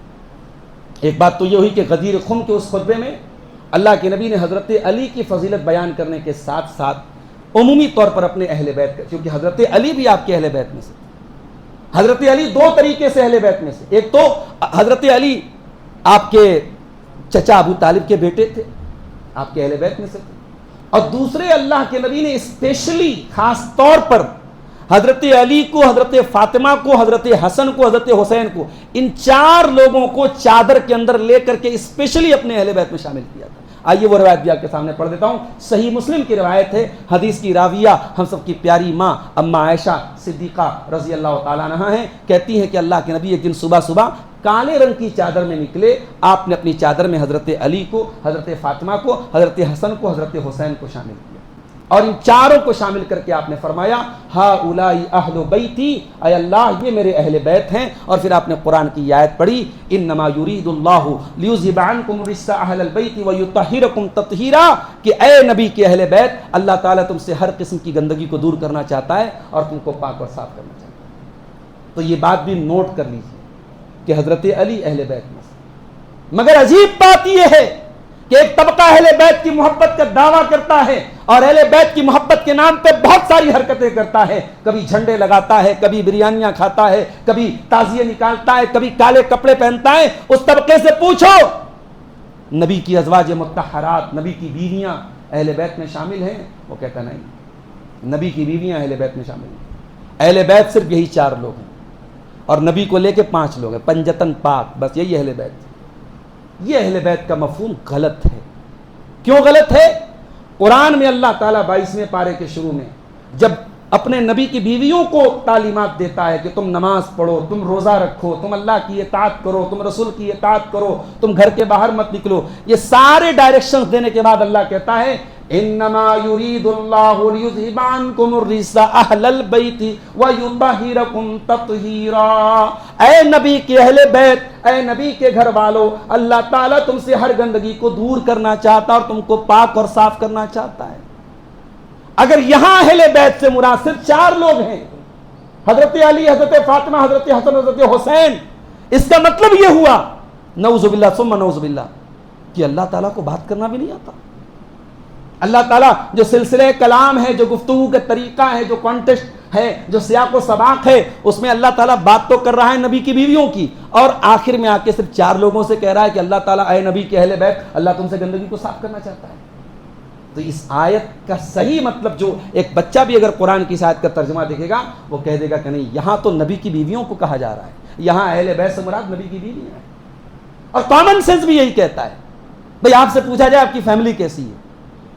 ایک بات تو یہ ہوئی کہ غدیر خم کے اس خطبے میں اللہ کے نبی نے حضرت علی کی فضیلت بیان کرنے کے ساتھ ساتھ عمومی طور پر اپنے اہل بیت کا، کیونکہ حضرت علی بھی آپ کے اہل بیت میں سے، حضرت علی 2 طریقے سے اہل بیت میں سے، ایک تو حضرت علی آپ کے چچا ابو طالب کے بیٹے تھے، آپ کے اہل بیت میں سے تھے، اور دوسرے اللہ کے نبی نے اسپیشلی خاص طور پر حضرت علی کو، حضرت فاطمہ کو، حضرت حسن کو، حضرت حسین کو، ان 4 لوگوں کو چادر کے اندر لے کر کے اسپیشلی اپنے اہل بیت میں شامل کیا تھا۔ آئیے وہ روایت بھی آپ کے سامنے پڑھ دیتا ہوں۔ صحیح مسلم کی روایت ہے، حدیث کی راویہ ہم سب کی پیاری ماں اما عائشہ صدیقہ رضی اللہ تعالیٰ عنہا ہیں، کہتی ہیں کہ اللہ کے نبی ایک دن صبح صبح کالے رنگ کی چادر میں نکلے، آپ نے اپنی چادر میں حضرت علی کو، حضرت فاطمہ کو، حضرت حسن کو، حضرت حسین کو شامل کیا، اور ان 4 کو شامل کر کے آپ نے فرمایا ہؤلاء اہل بیتی، اے اللہ یہ میرے اہل بیت ہیں۔ اور پھر آپ نے قرآن کی آیت پڑھی انما یرید اللہ لیذھب عنکم الرجس اہل البیت ویطہرکم تطہیرا، کہ اے نبی کے اہل بیت اللہ تعالیٰ تم سے ہر قسم کی گندگی کو دور کرنا چاہتا ہے اور تم کو پاک اور صاف کرنا چاہتا ہے۔ تو یہ بات بھی نوٹ کر لیجیے کہ حضرت علی اہل بیت میں سے۔ مگر عجیب بات یہ ہے کہ ایک طبقہ اہل بیت کی محبت کا دعویٰ کرتا ہے اور اہل بیت کی محبت کے نام پہ بہت ساری حرکتیں کرتا ہے، کبھی جھنڈے لگاتا ہے، کبھی بریانیاں کھاتا ہے، کبھی تعزیے نکالتا ہے، کبھی کالے کپڑے پہنتا ہے۔ اس طبقے سے پوچھو نبی کی ازواج مطہرات، نبی کی بیویاں اہل بیت میں شامل ہیں؟ وہ کہتا نہیں، نبی کی بیویاں اہل بیت میں شامل ہیں۔ اہل بیت صرف یہی 4 لوگ ہیں، اور نبی کو لے کے 5 لوگ ہیں، پنجتن پاک، بس یہی اہل بیت۔ یہ اہل بیت کا مفہوم غلط ہے۔ کیوں غلط ہے؟ قرآن میں اللہ تعالیٰ 22ویں پارے کے شروع میں جب اپنے نبی کی بیویوں کو تعلیمات دیتا ہے کہ تم نماز پڑھو، تم روزہ رکھو، تم اللہ کی اطاعت کرو، تم رسول کی اطاعت کرو، تم گھر کے باہر مت نکلو، یہ سارے ڈائریکشنز دینے کے بعد اللہ کہتا ہے انما یرید اللہ لیذھب عنکم الرجس اہل البیت ویطہرکم تطہیرا۔ اے نبی کے اہل بیت، اے نبی کے گھر والو، اللہ تعالیٰ تم سے ہر گندگی کو دور کرنا چاہتا اور تم کو پاک اور صاف کرنا چاہتا ہے۔ اگر یہاں اہل بیت سے مراد صرف 4 لوگ ہیں، حضرت علی، حضرت فاطمہ، حضرت حسن، حضرت حسین، اس کا مطلب یہ ہوا نعوذ باللہ ثم نعوذ باللہ کہ اللہ تعالیٰ کو بات کرنا بھی نہیں آتا۔ اللہ تعالیٰ جو سلسلہ کلام ہے، جو گفتگو کا طریقہ ہے، جو کانٹیکسٹ ہے، جو سیاق و سباق ہے، اس میں اللہ تعالیٰ بات تو کر رہا ہے نبی کی بیویوں کی، اور آخر میں آ کے صرف 4 لوگوں سے کہہ رہا ہے کہ اللہ تعالیٰ اے نبی کے اہل بیت، اللہ تم سے گندگی کو صاف کرنا چاہتا ہے۔ تو اس آیت کا صحیح مطلب جو ایک بچہ بھی اگر قرآن کی اس آیت کا ترجمہ دیکھے گا وہ کہہ دے گا کہ نہیں، یہاں تو نبی کی بیویوں کو کہا جا رہا ہے، یہاں اہل بیت سے مراد نبی کی بیوی ہے۔ اور کامن سینس بھی یہی کہتا ہے۔ بھئی آپ سے پوچھا جائے آپ کی فیملی کیسی ہے،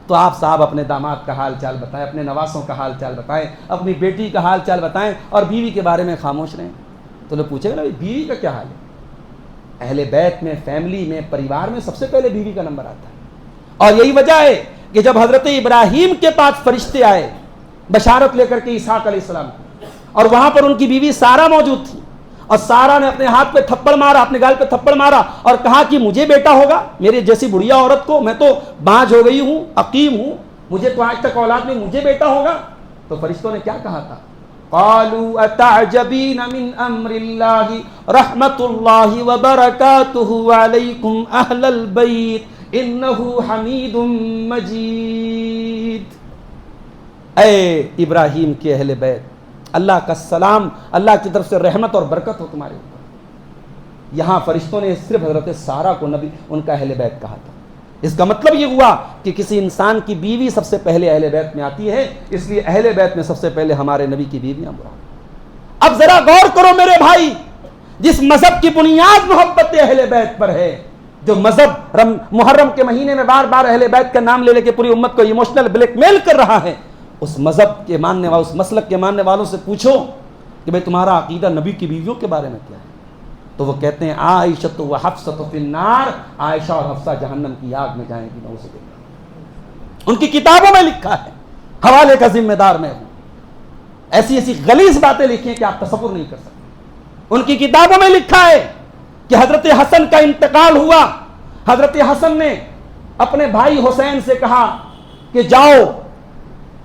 تو آپ صاحب اپنے داماد کا حال چال بتائیں، اپنے نواسوں کا حال چال بتائیں، اپنی بیٹی کا حال چال بتائیں، اور بیوی کے بارے میں خاموش رہیں۔ تو لوگ پوچھیں گے بیوی کا کیا حال ہے؟ اہل بیت میں، فیملی میں، پریوار میں سب سے پہلے بیوی کا نمبر آتا ہے۔ اور یہی وجہ ہے کہ جب حضرت ابراہیم کے پاس فرشتے آئے بشارت لے کر کے اسحاق علیہ السلام کو، اور وہاں پر ان کی بیوی سارہ موجود تھی، اور سارہ نے اپنے ہاتھ پہ تھپڑ مارا، اپنے گال پہ تھپڑ مارا اور کہا کہ مجھے بیٹا ہوگا، میرے جیسی بڑھیا عورت کو، میں تو بانجھ ہو گئی ہوں، عقیم ہوں، مجھے تو آج تک اولاد میں، مجھے بیٹا ہوگا۔ تو فرشتوں نے کیا کہا تھا؟ قالوا اتعجبین من امر اللہ رحمت اللہ وبرکاتہ علیکم اہل البیت انہو حمید مجید۔ اے ابراہیم کے اہل بیت، اللہ کا سلام، اللہ کی طرف سے رحمت اور برکت ہو تمہارے اوپر۔ یہاں فرشتوں نے صرف حضرت سارہ کو نبی ان کا اہل بیت کہا تھا۔ اس کا مطلب یہ ہوا کہ کسی انسان کی بیوی سب سے پہلے اہل بیت میں آتی ہے، اس لیے اہل بیت میں سب سے پہلے ہمارے نبی کی بیویاں مراد۔ اب ذرا غور کرو میرے بھائی، جس مذہب کی بنیاد محبت اہل بیت پر ہے، جو مذہب محرم کے مہینے میں بار بار اہل بیت کا نام لے لے کے پوری امت کو ایموشنل بلیک میل کر رہا ہے، اس مذہب کے ماننے والوں، اس مسلک کے ماننے والوں سے پوچھو کہ بھئی تمہارا عقیدہ نبی کی بیویوں کے بارے میں کیا ہے؟ تو وہ کہتے ہیں عائشہ و حفصہ فی النار، عائشہ اور حفصہ جہنم کی آگ میں جائیں گی، نعوذ باللہ۔ ان کی کتابوں میں لکھا ہے، حوالے کا ذمہ دار میں ہوں۔ ایسی ایسی غلیظ باتیں لکھی ہیں کہ آپ تصور نہیں کر سکتے۔ ان کی کتابوں میں لکھا ہے کہ حضرت حسن کا انتقال ہوا، حضرت حسن نے اپنے بھائی حسین سے کہا کہ جاؤ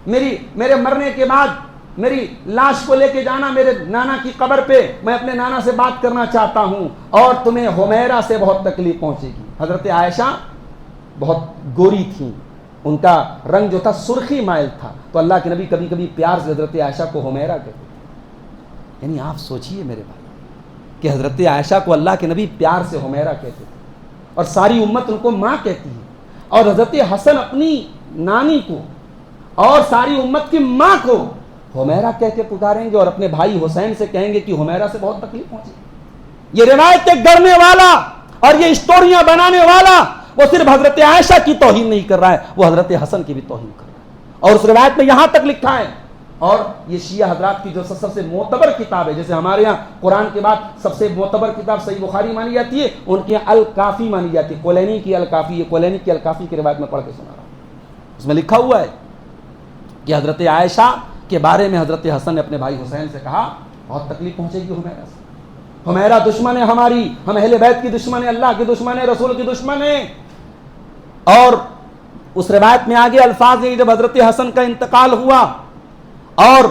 میرے مرنے کے بعد میری لاش کو لے کے جانا میرے نانا کی قبر پہ، میں اپنے نانا سے بات کرنا چاہتا ہوں، اور تمہیں حمیرہ سے بہت تکلیف پہنچے گی۔ حضرت عائشہ بہت گوری تھیں، ان کا رنگ جو تھا سرخی مائل تھا، تو اللہ کے نبی کبھی کبھی پیار سے حضرت عائشہ کو حمیرہ کہتے تھے۔ یعنی آپ سوچئے میرے بھائی کہ حضرت عائشہ کو اللہ کے نبی پیار سے حمیرہ کہتے تھے، اور ساری امت ان کو ماں کہتی ہے، اور حضرت حسن اپنی نانی کو اور ساری امت کی ماں کو حمیرہ کہہ کے پکاریں گے، اور اپنے بھائی حسین سے کہیں گے کہ حمیرہ سے بہت تکلیف پہنچی۔ یہ روایتیں گڑھنے والا اور یہ اسٹوریاں بنانے والا وہ صرف حضرت عائشہ کی توہین نہیں کر رہا ہے، وہ حضرت حسن کی بھی توہین کر رہا ہے۔ اور اس روایت میں یہاں تک لکھا ہے، اور یہ شیعہ حضرات کی جو سب سے معتبر کتاب ہے، جیسے ہمارے یہاں قرآن کے بعد سب سے معتبر کتاب صحیح بخاری مانی جاتی ہے، ان کے یہاں الکافی مانی جاتی ہے، کولینی کی الکافی، یہ کولینی کی الکافی کی روایت میں پڑھ کے سنا رہا ہوں۔ اس میں لکھا ہوا ہے کہ حضرت عائشہ کے بارے میں حضرت حسن نے اپنے بھائی حسین سے کہا بہت تکلیف پہنچے گی حمیرہ سے، حمیرہ دشمن ہے ہماری، ہم اہل بیت کی دشمن ہے، اللہ کی دشمن ہے، رسول کی دشمن ہے۔ اور اس روایت میں آگے الفاظ ہیں، جب حضرت حسن کا انتقال ہوا اور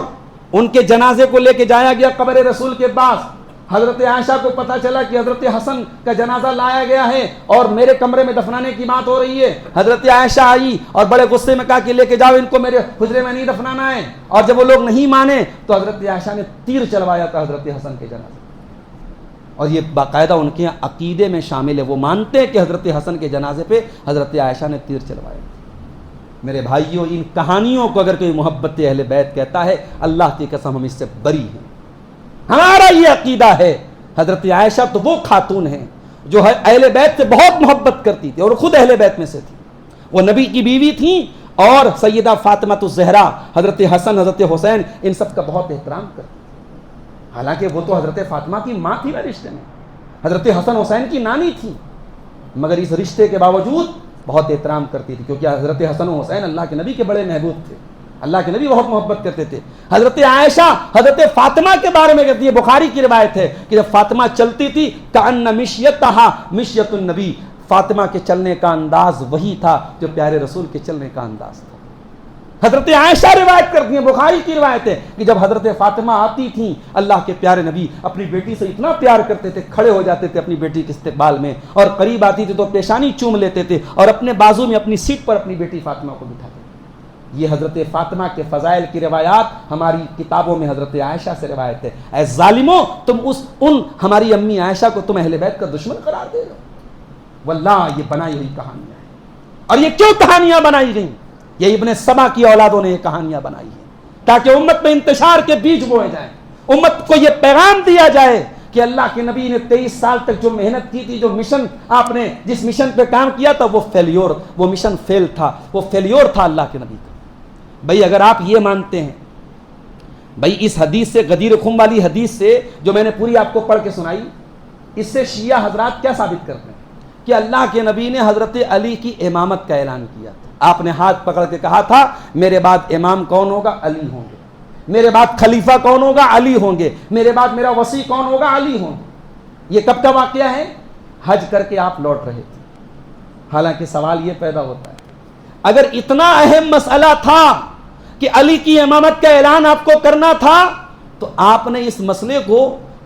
ان کے جنازے کو لے کے جایا گیا قبر رسول کے پاس، حضرت عائشہ کو پتہ چلا کہ حضرت حسن کا جنازہ لایا گیا ہے اور میرے کمرے میں دفنانے کی بات ہو رہی ہے۔ حضرت عائشہ آئی اور بڑے غصے میں کہا کہ لے کے جاؤ ان کو، میرے حجرے میں نہیں دفنانا ہے۔ اور جب وہ لوگ نہیں مانے تو حضرت عائشہ نے تیر چلوایا تھا حضرت حسن کے جنازے، اور یہ باقاعدہ ان کے عقیدے میں شامل ہے، وہ مانتے ہیں کہ حضرت حسن کے جنازے پہ حضرت عائشہ نے تیر چلوایا۔ میرے بھائیوں، ان کہانیوں کو اگر کوئی محبت اہل بیت کہتا ہے، اللہ کی قسم ہم اس سے بری ہیں۔ ہمارا یہ عقیدہ ہے. حضرت عائشہ تو وہ خاتون ہیں جو اہل بیت سے بہت محبت کرتی تھی اور خود اہل بیت میں سے تھی. وہ نبی کی بیوی تھیں اور سیدہ فاطمہ الزہرا، حضرت حسن، حضرت حسین، ان سب کا بہت احترام کرتی. حالانکہ وہ تو حضرت فاطمہ کی ماں تھی نا رشتے میں، حضرت حسن حسین کی نانی تھی، مگر اس رشتے کے باوجود بہت احترام کرتی تھی، کیونکہ حضرت حسن و حسین اللہ کے نبی کے بڑے محبوب تھے، اللہ کے نبی بہت محبت کرتے تھے. حضرت عائشہ حضرت فاطمہ کے بارے میں کہتی ہے، بخاری کی روایت ہے کہ جب فاطمہ چلتی تھی کأن مشیتہا مشیت النبی، فاطمہ کے چلنے کا انداز وہی تھا جو پیارے رسول کے چلنے کا انداز تھا. حضرت عائشہ روایت کرتی ہیں، بخاری کی روایت ہے کہ جب حضرت فاطمہ آتی تھیں اللہ کے پیارے نبی اپنی بیٹی سے اتنا پیار کرتے تھے، کھڑے ہو جاتے تھے اپنی بیٹی کے استقبال میں، اور قریب آتی تھی تو پیشانی چوم لیتے تھے اور اپنے بازو میں اپنی سیٹ پر اپنی بیٹی فاطمہ کو بٹھاتے تھے. یہ حضرت فاطمہ کے فضائل کی روایات ہماری کتابوں میں حضرت عائشہ سے روایت ہے. اے ظالموں، تم ان ہماری امی عائشہ کو تم اہل بیت کا دشمن قرار دے دو. واللہ یہ بنائی ہوئی کہانیاں ہیں. اور یہ کیوں کہانیاں بنائی گئیں؟ یہ ابن سبا کی اولادوں نے یہ کہانیاں بنائی ہیں تاکہ امت میں انتشار کے بیج بوئے جائیں، امت کو یہ پیغام دیا جائے کہ اللہ کے نبی نے 23 سال تک جو محنت کی تھی، جو مشن آپ نے جس مشن پہ کام کیا تھا، وہ مشن فیل تھا، وہ فیلیور تھا اللہ کے نبی کا. بھائی اگر آپ یہ مانتے ہیں، بھائی اس حدیث سے، غدیر خم والی حدیث سے جو میں نے پوری آپ کو پڑھ کے سنائی، اس سے شیعہ حضرات کیا ثابت کرتے ہیں کہ اللہ کے نبی نے حضرت علی کی امامت کا اعلان کیا تھا. آپ نے ہاتھ پکڑ کے کہا تھا میرے بعد امام کون ہوگا؟ علی ہوں گے. میرے بعد خلیفہ کون ہوگا؟ علی ہوں گے. میرے بعد میرا وصی کون ہوگا؟ علی ہوں گے. یہ کب کا واقعہ ہے؟ حج کر کے آپ لوٹ رہے تھے. حالانکہ سوال یہ پیدا ہوتا ہے، اگر اتنا اہم مسئلہ تھا کہ علی کی امامت کا اعلان آپ کو کرنا تھا، تو آپ نے اس مسئلے کو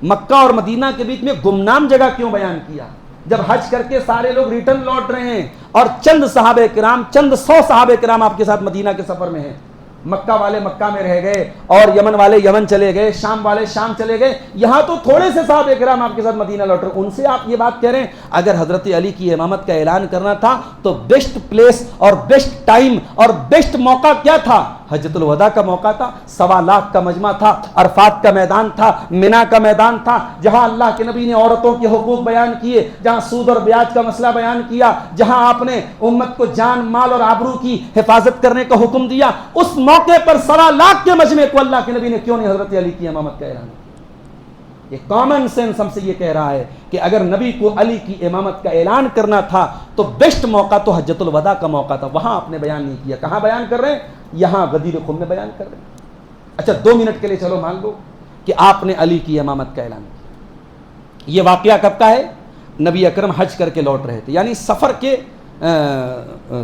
مکہ اور مدینہ کے بیچ میں گمنام جگہ کیوں بیان کیا؟ جب حج کر کے سارے لوگ ریٹرن لوٹ رہے ہیں اور چند صحابہ کرام، چند 100 صحابہ کرام آپ کے ساتھ مدینہ کے سفر میں ہیں، مکہ والے مکہ میں رہ گئے اور یمن والے یمن چلے گئے، شام والے شام چلے گئے، یہاں تو تھوڑے سے صحابہ کرام آپ کے ساتھ مدینہ لوٹ رہے، ان سے آپ یہ بات کہہ رہے ہیں اگر حضرت علی کی امامت کا اعلان کرنا تھا تو بیسٹ پلیس اور بیسٹ ٹائم اور بیسٹ موقع کیا تھا؟ حجۃ الوداع کا موقع تھا. 1.25 لاکھ کا مجمع تھا، عرفات کا میدان تھا، مینا کا میدان تھا، جہاں اللہ کے نبی نے عورتوں کے حقوق بیان کیے، جہاں سود اور بیاج کا مسئلہ بیان کیا، جہاں آپ نے امت کو جان مال اور آبرو کی حفاظت کرنے کا حکم دیا. اس موقع پر 1.25 لاکھ کے مجمع کو اللہ کے نبی نے کیوں نہیں حضرت علی کی امامت کا اعلان کیا؟ یہ کامن سینس ہم سے یہ کہہ رہا ہے کہ اگر نبی کو علی کی امامت کا اعلان کرنا تھا تو بیسٹ موقع تو حجۃ الوداع کا موقع تھا. وہاں آپ نے بیان نہیں کیا. کہاں بیان کر رہے ہیں؟ یہاں غدیر خم میں بیان کر رہے ہیں. اچھا 2 منٹ کے لیے چلو مان لو کہ آپ نے علی کی امامت کا اعلان کیا. یہ واقعہ کب کا ہے؟ نبی اکرم حج کر کے لوٹ رہے تھے، یعنی سفر کے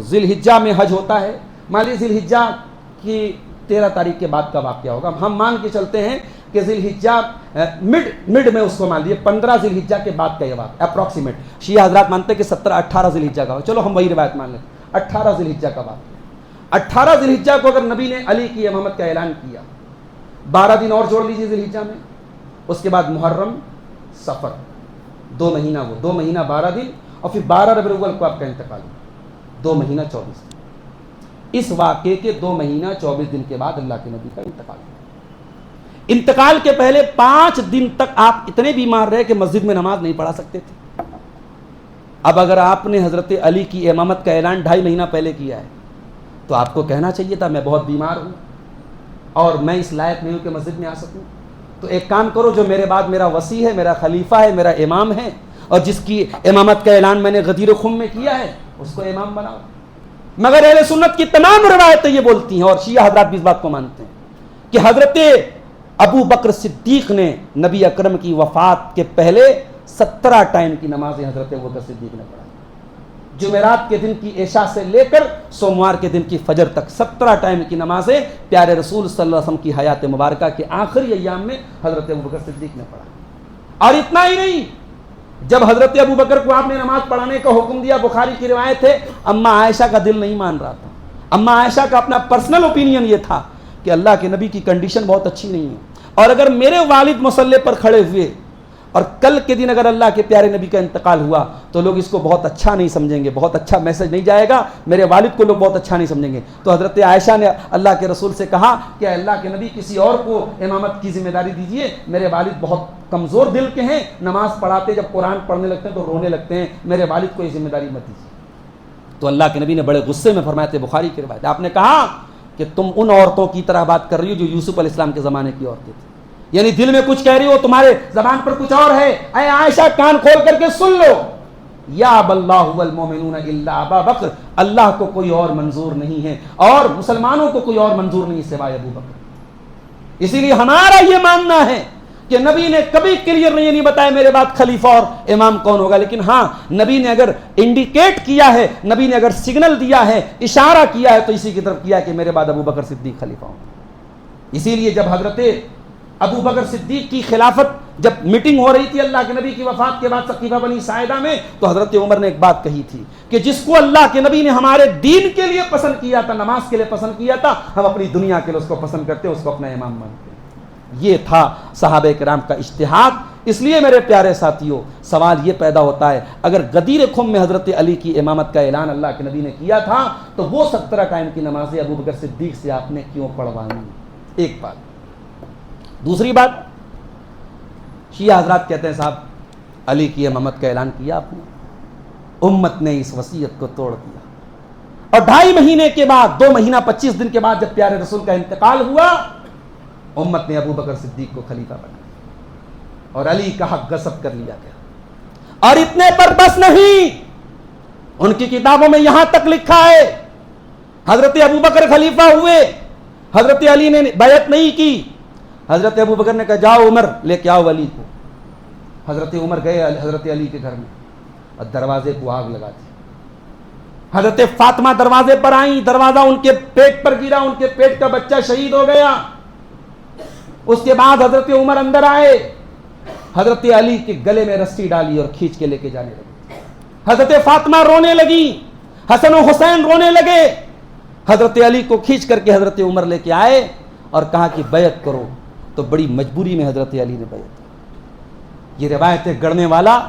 ذی الحجہ میں حج ہوتا ہے. مان لیجیے ذی الحجہ کی 13 تاریخ کے بعد کا واقعہ ہوگا. ہم مان کے چلتے ہیں کہ ذی الحجہ مڈ میں اس کو مان لیجیے 15 ذی الحجہ کے بعد کا یہ واقعہ اپروکسیمیٹ. شیعہ حضرات مانتے ہیں کہ 17-18 ذی الحجہ کا، چلو ہم وہی روایت مان لیں 18 ذی الحجہ کا واقعہ. 18 ذی الحجہ کو اگر نبی نے علی کی امامت کا اعلان کیا، 12 دن اور جوڑ لیجیے ذی الحجہ میں، اس کے بعد محرم، صفر، 2 مہینہ، وہ 2 مہینہ 12 دن، اور پھر 12 ربیع الاول کو آپ کا انتقال ہوا، 2 مہینہ 24 دن. اس واقعے کے 2 مہینہ 24 دن کے بعد اللہ کے نبی کا انتقال ہوا. انتقال کے پہلے 5 دن تک آپ اتنے بیمار رہے کہ مسجد میں نماز نہیں پڑھا سکتے تھے. اب اگر آپ نے حضرت علی کی امامت کا اعلان 2.5 مہینہ پہلے کیا ہے تو آپ کو کہنا چاہیے تھا میں بہت بیمار ہوں اور میں اس لائق نہیں ہوں کہ مسجد میں آ سکوں. تو ایک کام کرو، جو میرے بعد میرا وصی ہے، میرا خلیفہ ہے، میرا امام ہے، اور جس کی امامت کا اعلان میں نے غدیر خم میں کیا ہے، اس کو امام بناؤ. مگر اہل سنت کی تمام روایتیں یہ بولتی ہیں، اور شیعہ حضرات بھی اس بات کو مانتے ہیں، کہ حضرت ابو بکر صدیق نے نبی اکرم کی وفات کے پہلے 17 ٹائم کی نمازیں حضرت ابو بکر صدیق نے پڑھائی. جمعرات کے دن کی عشاء سے لے کر سوموار کے دن کی فجر تک 17 ٹائم کی نمازیں پیارے رسول صلی اللہ علیہ وسلم کی حیات مبارکہ کے آخری ایام میں حضرت ابو بکر صدیق نے پڑھا. اور اتنا ہی نہیں، جب حضرت ابو بکر کو آپ نے نماز پڑھانے کا حکم دیا، بخاری کی روایت ہے، اما عائشہ کا دل نہیں مان رہا تھا. اما عائشہ کا اپنا پرسنل اوپینین یہ تھا کہ اللہ کے نبی کی کنڈیشن بہت اچھی نہیں ہے، اور اگر میرے والد مصلی پر کھڑے ہوئے اور کل کے دن اگر اللہ کے پیارے نبی کا انتقال ہوا تو لوگ اس کو بہت اچھا نہیں سمجھیں گے, بہت اچھا میسج نہیں جائے گا, میرے والد کو لوگ بہت اچھا نہیں سمجھیں گے. تو حضرت عائشہ نے اللہ کے رسول سے کہا کہ اللہ کے نبی کسی اور کو امامت کی ذمہ داری دیجیے, میرے والد بہت کمزور دل کے ہیں, نماز پڑھاتے جب قرآن پڑھنے لگتے ہیں تو رونے لگتے ہیں, میرے والد کو یہ ذمہ داری مت دیجیے. تو اللہ کے نبی نے بڑے غصے میں فرمایا تھے, بخاری کی روایت, آپ نے کہا کہ تم ان عورتوں کی طرح بات کر رہی ہو جو یوسف علیہ السلام کے زمانے کی عورتیں تھیں, یعنی دل میں کچھ کہہ رہی ہو, تمہارے زبان پر کچھ اور ہے. اے عائشہ کان کھول کر کے سن لو, یا باللہ والمؤمنون الا ابا بکر, اللہ کو کوئی اور منظور نہیں ہے اور مسلمانوں کو کوئی اور منظور نہیں سوائے ابو بکر. اسی لیے ہمارا یہ ماننا ہے کہ نبی نے کبھی کلیئر نہیں بتایا میرے بعد خلیفہ اور امام کون ہوگا, لیکن ہاں نبی نے اگر انڈیکیٹ کیا ہے, نبی نے اگر سگنل دیا ہے, اشارہ کیا ہے, تو اسی کی طرف کیا کہ میرے بعد ابو بکر صدیق خلیفہ ہوں. اسی لیے جب حضرت ابو بکر صدیق کی خلافت جب میٹنگ ہو رہی تھی اللہ کے نبی کی وفات کے بعد سقیفہ بنی ساعدہ میں, تو حضرت عمر نے ایک بات کہی تھی کہ جس کو اللہ کے نبی نے ہمارے دین کے لیے پسند کیا تھا, نماز کے لیے پسند کیا تھا, ہم اپنی دنیا کے لیے اس کو پسند کرتے ہیں, اس کو اپنا امام مانتے ہیں. یہ تھا صحابہ کرام کا اجتہاد. اس لیے میرے پیارے ساتھیوں سوال یہ پیدا ہوتا ہے, اگر غدیر خم میں حضرت علی کی امامت کا اعلان اللہ کے نبی نے کیا تھا تو وہ 17 قائم کی نمازیں ابو بکر صدیق سے آپ نے کیوں پڑھوانی؟ ایک بات. دوسری بات, شیعہ حضرات کہتے ہیں صاحب علی کی امامت کا اعلان کیا آپ نے, امت نے اس وصیت کو توڑ دیا, اور 2.5 مہینے کے بعد 2 مہینہ 25 دن کے بعد جب پیارے رسول کا انتقال ہوا, امت نے ابو بکر صدیق کو خلیفہ بنایا اور علی کا حق غصب کر لیا گیا. اور اتنے پر بس نہیں, ان کی کتابوں میں یہاں تک لکھا ہے حضرت ابو بکر خلیفہ ہوئے, حضرت علی نے بیعت نہیں کی. حضرت ابو بکر نے کہا جاؤ عمر لے کے آؤ علی کو. حضرت عمر گئے حضرت علی کے گھر میں اور دروازے کو آگ لگا دی. حضرت فاطمہ دروازے پر آئیں, دروازہ ان کے پیٹ پر گرا, ان کے پیٹ کا بچہ شہید ہو گیا. اس کے بعد حضرت عمر اندر آئے, حضرت علی کے گلے میں رسی ڈالی اور کھینچ کے لے کے جانے لگے. حضرت فاطمہ رونے لگی, حسن و حسین رونے لگے. حضرت علی کو کھینچ کر کے حضرت عمر لے کے آئے اور کہا کہ بیعت کرو. تو بڑی مجبوری میں حضرت علی نے بیعت کی. یہ روایتیں گڑنے والا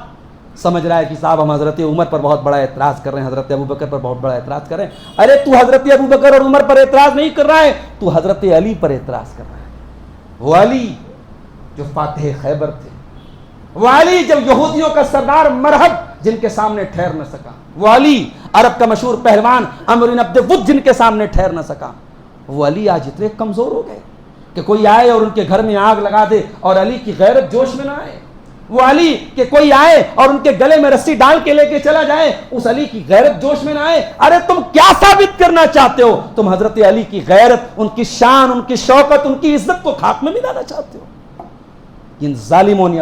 سمجھ رہا ہے کہ صاحب ہم حضرت عمر پر بہت بڑا اعتراض کر رہے ہیں, حضرت ابو بکر پر بہت بڑا اعتراض کر رہے ہیں. ارے تو حضرت ابو بکر اور عمر پر اعتراض نہیں کر رہا ہے, تو حضرت علی پر اعتراض کر رہا ہے. وہ علی جو فاتح خیبر تھے, وہ علی جب یہودیوں کا سردار مرہب جن کے سامنے ٹھہر نہ سکا, وہ علی عرب کا مشہور پہلوان عمرو بن عبد ود جن کے سامنے ٹھہر نہ سکا, وہ علی آج اتنے کمزور ہو گئے کہ کوئی آئے اور ان کے گھر میں آگ لگا دے اور علی کی غیرت جوش میں نہ آئے. وہ علی کہ کوئی آئے اور ان کے گلے میں رسی ڈال کے لے کے چلا جائے, اس علی کی غیرت جوش میں نہ آئے. ارے تم کیا ثابت کرنا چاہتے ہو؟ تم حضرت علی کی غیرت, ان کی شان, ان کی شوکت, ان کی عزت کو خاک میں ملانا چاہتے ہو. ان ظالموں نے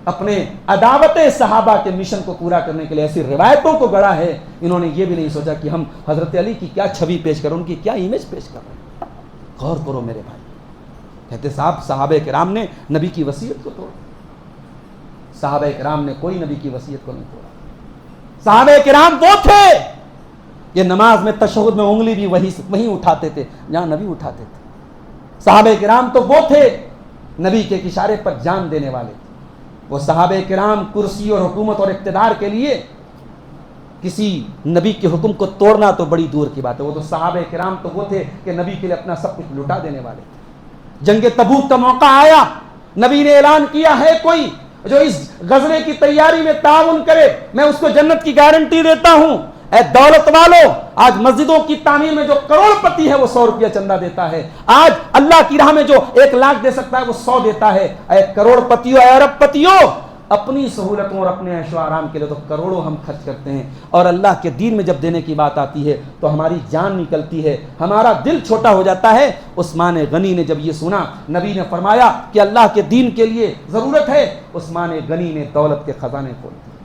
اپنے عداوت صحابہ کے مشن کو پورا کرنے کے لیے ایسی روایتوں کو گڑا ہے, انہوں نے یہ بھی نہیں سوچا کہ ہم حضرت علی کی کیا چھوی پیش کریں, ان کی کیا امیج پیش کر رہے ہیں. غور کرو میرے بھائی. کہتے صاحب صحابہ کرام نے نبی کی وصیت کو توڑا. صحابہ کرام نے کوئی نبی کی وصیت کو نہیں توڑا. صحابہ کرام وہ تھے یہ نماز میں تشہد میں انگلی بھی وہیں اٹھاتے تھے جہاں نبی اٹھاتے تھے. صحابہ کرام تو وہ تھے نبی کے اشارے پر جان دینے والے تھے. وہ صحابہ کرام کرسی اور حکومت اور اقتدار کے لیے کسی نبی کے حکم کو توڑنا تو بڑی دور کی بات ہے. وہ تو صحابہ کرام تو وہ تھے کہ نبی کے لیے اپنا سب کچھ لٹا دینے والے تھے. جنگ تبوک کا موقع آیا, نبی نے اعلان کیا ہے کوئی جو اس غزوے کی تیاری میں تعاون کرے میں اس کو جنت کی گارنٹی دیتا ہوں. اے دولت والو, آج مسجدوں کی تعمیر میں جو کروڑ پتی ہے وہ 100 روپیہ چندہ دیتا ہے. آج اللہ کی راہ میں جو 1 لاکھ دے سکتا ہے وہ 100 دیتا ہے. اے کروڑ پتیوں, اے ارب پتیوں, اپنی سہولتوں اور اپنے عیش و آرام کے لیے تو کروڑوں ہم خرچ کرتے ہیں, اور اللہ کے دین میں جب دینے کی بات آتی ہے تو ہماری جان نکلتی ہے, ہمارا دل چھوٹا ہو جاتا ہے. عثمان غنی نے جب یہ سنا, نبی نے فرمایا کہ اللہ کے دین کے لیے ضرورت ہے, عثمان غنی نے دولت کے خزانے کھول دیے.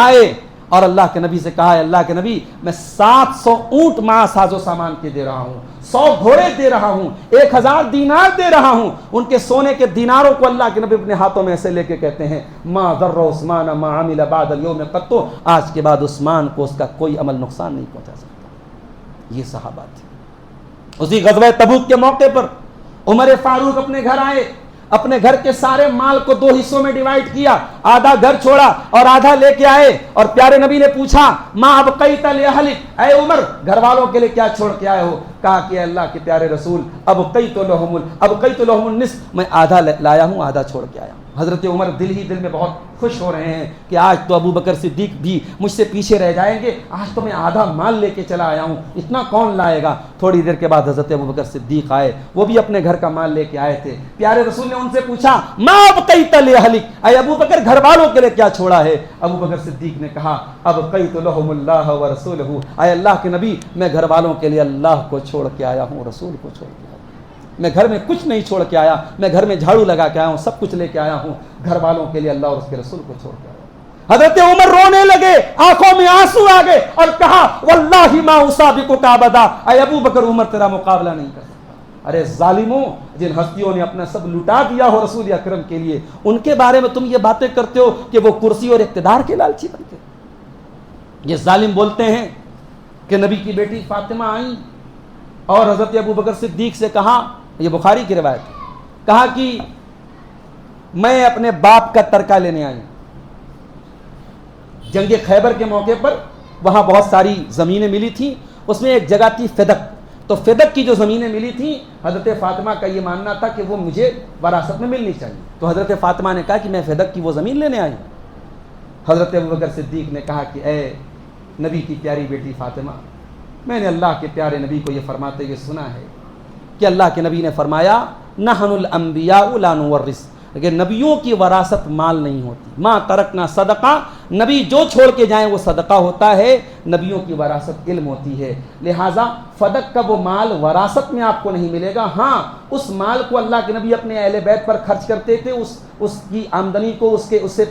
آئے اور اللہ کے نبی سے کہا, اللہ کے نبی میں 700 اونٹ مع ساز و سامان کے دے رہا ہوں, 100 گھوڑے دے رہا ہوں, 1000 دینار دے رہا ہوں. ان کے سونے کے دیناروں کو اللہ کے نبی اپنے ہاتھوں میں ایسے لے کے کہتے ہیں, ما ضر عثمان ما عمل بعد اليوم قط, آج کے بعد عثمان کو اس کا کوئی عمل نقصان نہیں پہنچا سکتا. یہ صحابہ تھے. اسی غزوہ تبوک کے موقع پر عمر فاروق اپنے گھر آئے, اپنے گھر کے سارے مال کو 2 حصوں میں ڈیوائیڈ کیا, آدھا گھر چھوڑا اور آدھا لے کے آئے, اور پیارے نبی نے پوچھا ما ابقیت لأہلک, اے عمر گھر والوں کے لیے کیا چھوڑ کے آئے ہو؟ کہا کہ اللہ کے پیارے رسول ابقیت لهم النصف, میں آدھا لایا ہوں, آدھا چھوڑ کے آیا ہوں. حضرت عمر دل ہی دل میں بہت خوش ہو رہے ہیں کہ آج تو ابو بکر صدیق بھی مجھ سے پیچھے رہ جائیں گے, آج تو میں آدھا مال لے کے چلا آیا ہوں, اتنا کون لائے گا. تھوڑی دیر کے بعد حضرت ابو بکر صدیق آئے, وہ بھی اپنے گھر کا مال لے کے آئے تھے. پیارے رسول نے ان سے پوچھا ما ابقیت لأہلک, اے ابو بکر گھر والوں کے لیے کیا چھوڑا ہے؟ ابو بکر صدیق نے کہا ابقیت لهم اللہ ورسولہ, اے اللہ کے نبی میں گھر والوں کے لیے اللہ کو چھوڑ کے آیا ہوں, رسول کو چھوڑ کے آیا ہوں. میں گھر میں کچھ نہیں چھوڑ کے آیا, میں گھر میں جھاڑو لگا کے آیا ہوں, سب کچھ لے کے آیا ہوں, گھر والوں کے لیے اللہ اور اس کے رسول کو چھوڑ کے آیا ہوں. حضرت عمر رونے لگے, آنکھوں میں آنسو آ گئے اور کہا واللہ ما اسابقک ابدا, اے ابو بکر عمر تیرا مقابلہ نہیں کر سکتا. ارے ظالموں, جن ہستیوں نے اپنا سب لٹا دیا ہو رسول اکرم کے لیے, ان کے بارے میں تم یہ باتیں کرتے ہو کہ وہ کرسی اور اقتدار کے لالچی بنتے. یہ ظالم بولتے ہیں کہ نبی کی بیٹی فاطمہ آئیں اور حضرت ابو بکر صدیق سے کہا, یہ بخاری کی روایت ہے, کہا کہ میں اپنے باپ کا ترکہ لینے آئی. جنگ خیبر کے موقع پر وہاں بہت ساری زمینیں ملی تھیں, اس میں ایک جگہ تھی فدق, تو فدق کی جو زمینیں ملی تھیں حضرت فاطمہ کا یہ ماننا تھا کہ وہ مجھے وراثت میں ملنی چاہیے. تو حضرت فاطمہ نے کہا کہ میں فدق کی وہ زمین لینے آئی. حضرت ابوبکر صدیق نے کہا کہ اے نبی کی پیاری بیٹی فاطمہ, میں نے اللہ کے پیارے نبی کو یہ فرماتے ہوئے سنا ہے کہ اللہ کے نبی نے فرمایا نحن الانبیاء لا نورث, کہ نبیوں کی وراثت مال نہیں ہوتی. ما ترکنا صدقہ, نبی جو چھوڑ کے جائیں وہ صدقہ ہوتا ہے, نبیوں کی وراثت علم ہوتی ہے. لہٰذا فدق کا وہ مال وراثت میں آپ کو نہیں ملے گا. ہاں اس مال کو اللہ کے نبی اپنے اہل بیت پر خرچ کرتے تھے, اس کی آمدنی کو, اس سے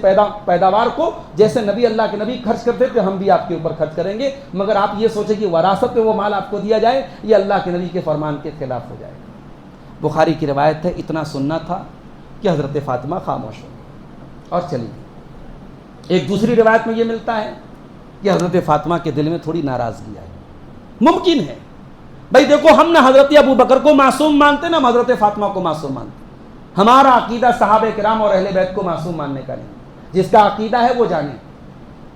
پیداوار کو جیسے نبی اللہ کے نبی خرچ کرتے تھے ہم بھی آپ کے اوپر خرچ کریں گے. مگر آپ یہ سوچیں کہ وراثت میں وہ مال آپ کو دیا جائے, یہ اللہ کے نبی کے فرمان کے خلاف ہو جائے گا. بخاری کی روایت ہے, اتنا سننا تھا کہ حضرت فاطمہ خاموش ہو اور چلی گئی. ایک دوسری روایت میں یہ ملتا ہے کہ حضرت فاطمہ کے دل میں تھوڑی ناراضگی آئی. ممکن ہے بھائی, دیکھو ہم نہ حضرت ابو بکر کو معصوم مانتے نہ حضرت فاطمہ کو معصوم مانتے. ہمارا عقیدہ صحابہ کرام اور اہل بیت کو معصوم ماننے کا نہیں, جس کا عقیدہ ہے وہ جانے.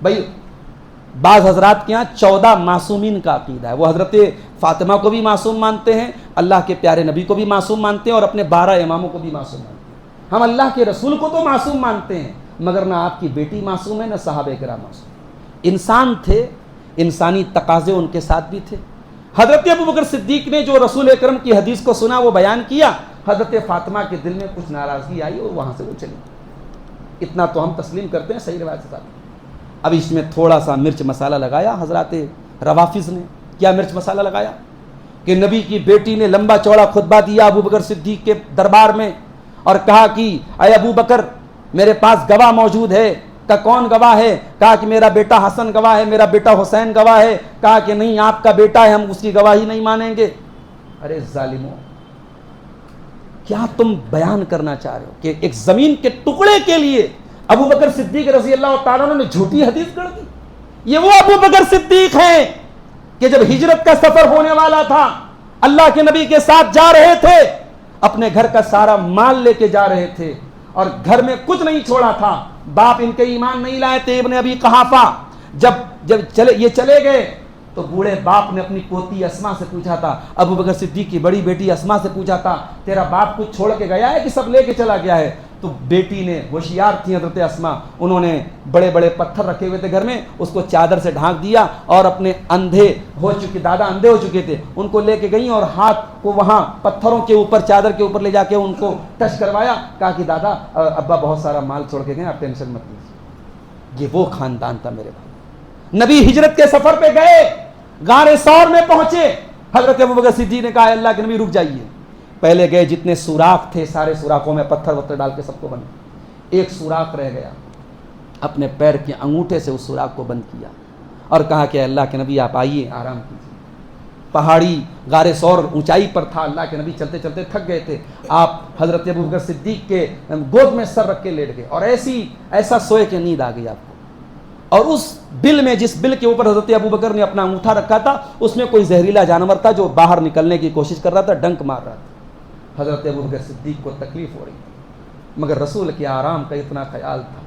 بھائی بعض حضرات کے یہاں 14 معصومین کا عقیدہ ہے, وہ حضرت فاطمہ کو بھی معصوم مانتے ہیں, اللہ کے پیارے نبی کو بھی معصوم مانتے ہیں, اور اپنے 12 اماموں کو بھی معصوم مانتے ہیں. ہم اللہ کے رسول کو تو معصوم مانتے ہیں, مگر نہ آپ کی بیٹی معصوم ہے نہ صحابہ کرام معصوم. انسان تھے, انسانی تقاضے ان کے ساتھ بھی تھے. حضرت ابو بکر صدیق نے جو رسول اکرم کی حدیث کو سنا وہ بیان کیا, حضرت فاطمہ کے دل میں کچھ ناراضگی آئی اور وہاں سے وہ چلی. اتنا تو ہم تسلیم کرتے ہیں صحیح روایت سے. اب اس میں تھوڑا سا مرچ مسالہ لگایا حضرات روافظ نے. کیا مرچ مسالہ لگایا کہ نبی کی بیٹی نے لمبا چوڑا خطبہ دیا ابو بکر صدیق کے دربار میں اور کہا کہ اے ابو بکر میرے پاس گواہ موجود ہے. کہ کون گواہ ہے؟ کہا کہ میرا بیٹا حسن گواہ ہے, میرا بیٹا حسین گواہ ہے. کہا کہ نہیں آپ کا بیٹا ہے, ہم اس کی گواہی نہیں مانیں گے. ارے ظالموں, کیا تم بیان کرنا چاہ رہے ہو کہ ایک زمین کے ٹکڑے کے لیے ابو بکر صدیق رضی اللہ تعالیٰ عنہ نے جھوٹی حدیث گڑھ دی؟ یہ وہ ابو بکر صدیق ہیں کہ جب ہجرت کا سفر ہونے والا تھا, اللہ کے نبی کے ساتھ جا رہے تھے, اپنے گھر کا سارا مال لے کے جا رہے تھے اور گھر میں کچھ نہیں چھوڑا تھا. باپ ان کے ایمان نہیں لائے تھے, ابن ابی قحافہ. جب چلے گئے تو بوڑھے باپ نے اپنی پوتی اسما سے پوچھا تھا, ابو بکر صدیق کی بڑی بیٹی اسما سے پوچھا تھا, تیرا باپ کچھ چھوڑ کے گیا ہے کہ سب لے کے چلا گیا ہے؟ تو بیٹی نے, ہوشیار تھی حضرت اسما, انہوں نے بڑے بڑے پتھر رکھے ہوئے تھے گھر میں, اس کو چادر سے ڈھانک دیا اور اپنے دادا اندھے ہو چکے تھے, ان کو لے کے گئیں اور ہاتھ کو وہاں پتھروں کے اوپر, چادر کے اوپر لے جا کے ان کو ٹچ کروایا. کہا کہ دادا ابا بہت سارا مال چھوڑ کے گئے, آپ ٹینشن مت لیجیے. یہ وہ خاندان تھا میرے بھائی. نبی ہجرت کے سفر پہ گئے, غار ثور میں پہنچے, حضرت ابوبکر صدیق نے کہا اللہ کے نبی رک جائیے. پہلے گئے, جتنے سوراخ تھے سارے سوراخوں میں پتھر وتھر ڈال کے سب کو بند. ایک سوراخ رہ گیا, اپنے پیر کے انگوٹھے سے اس سوراخ کو بند کیا اور کہا کہ اللہ کے نبی آپ آئیے, آرام کیجیے. پہاڑی غار ثور اونچائی پر تھا, اللہ کے نبی چلتے چلتے تھک گئے تھے. آپ حضرت ابوبکر صدیق کے گود میں سر رکھ کے لیٹ گئے اور ایسا سوئے کہ نیند آ گئی آپ کو. اور اس بل میں, جس بل کے اوپر حضرت ابوبکر نے اپنا انگوٹھا رکھا تھا, اس میں کوئی زہریلا جانور تھا جو باہر نکلنے کی کوشش کر رہا تھا, ڈنک مار رہا تھا. حضرت ابوبکر صدیق کو تکلیف ہو رہی تھی. مگر رسول کے آرام کا اتنا خیال تھا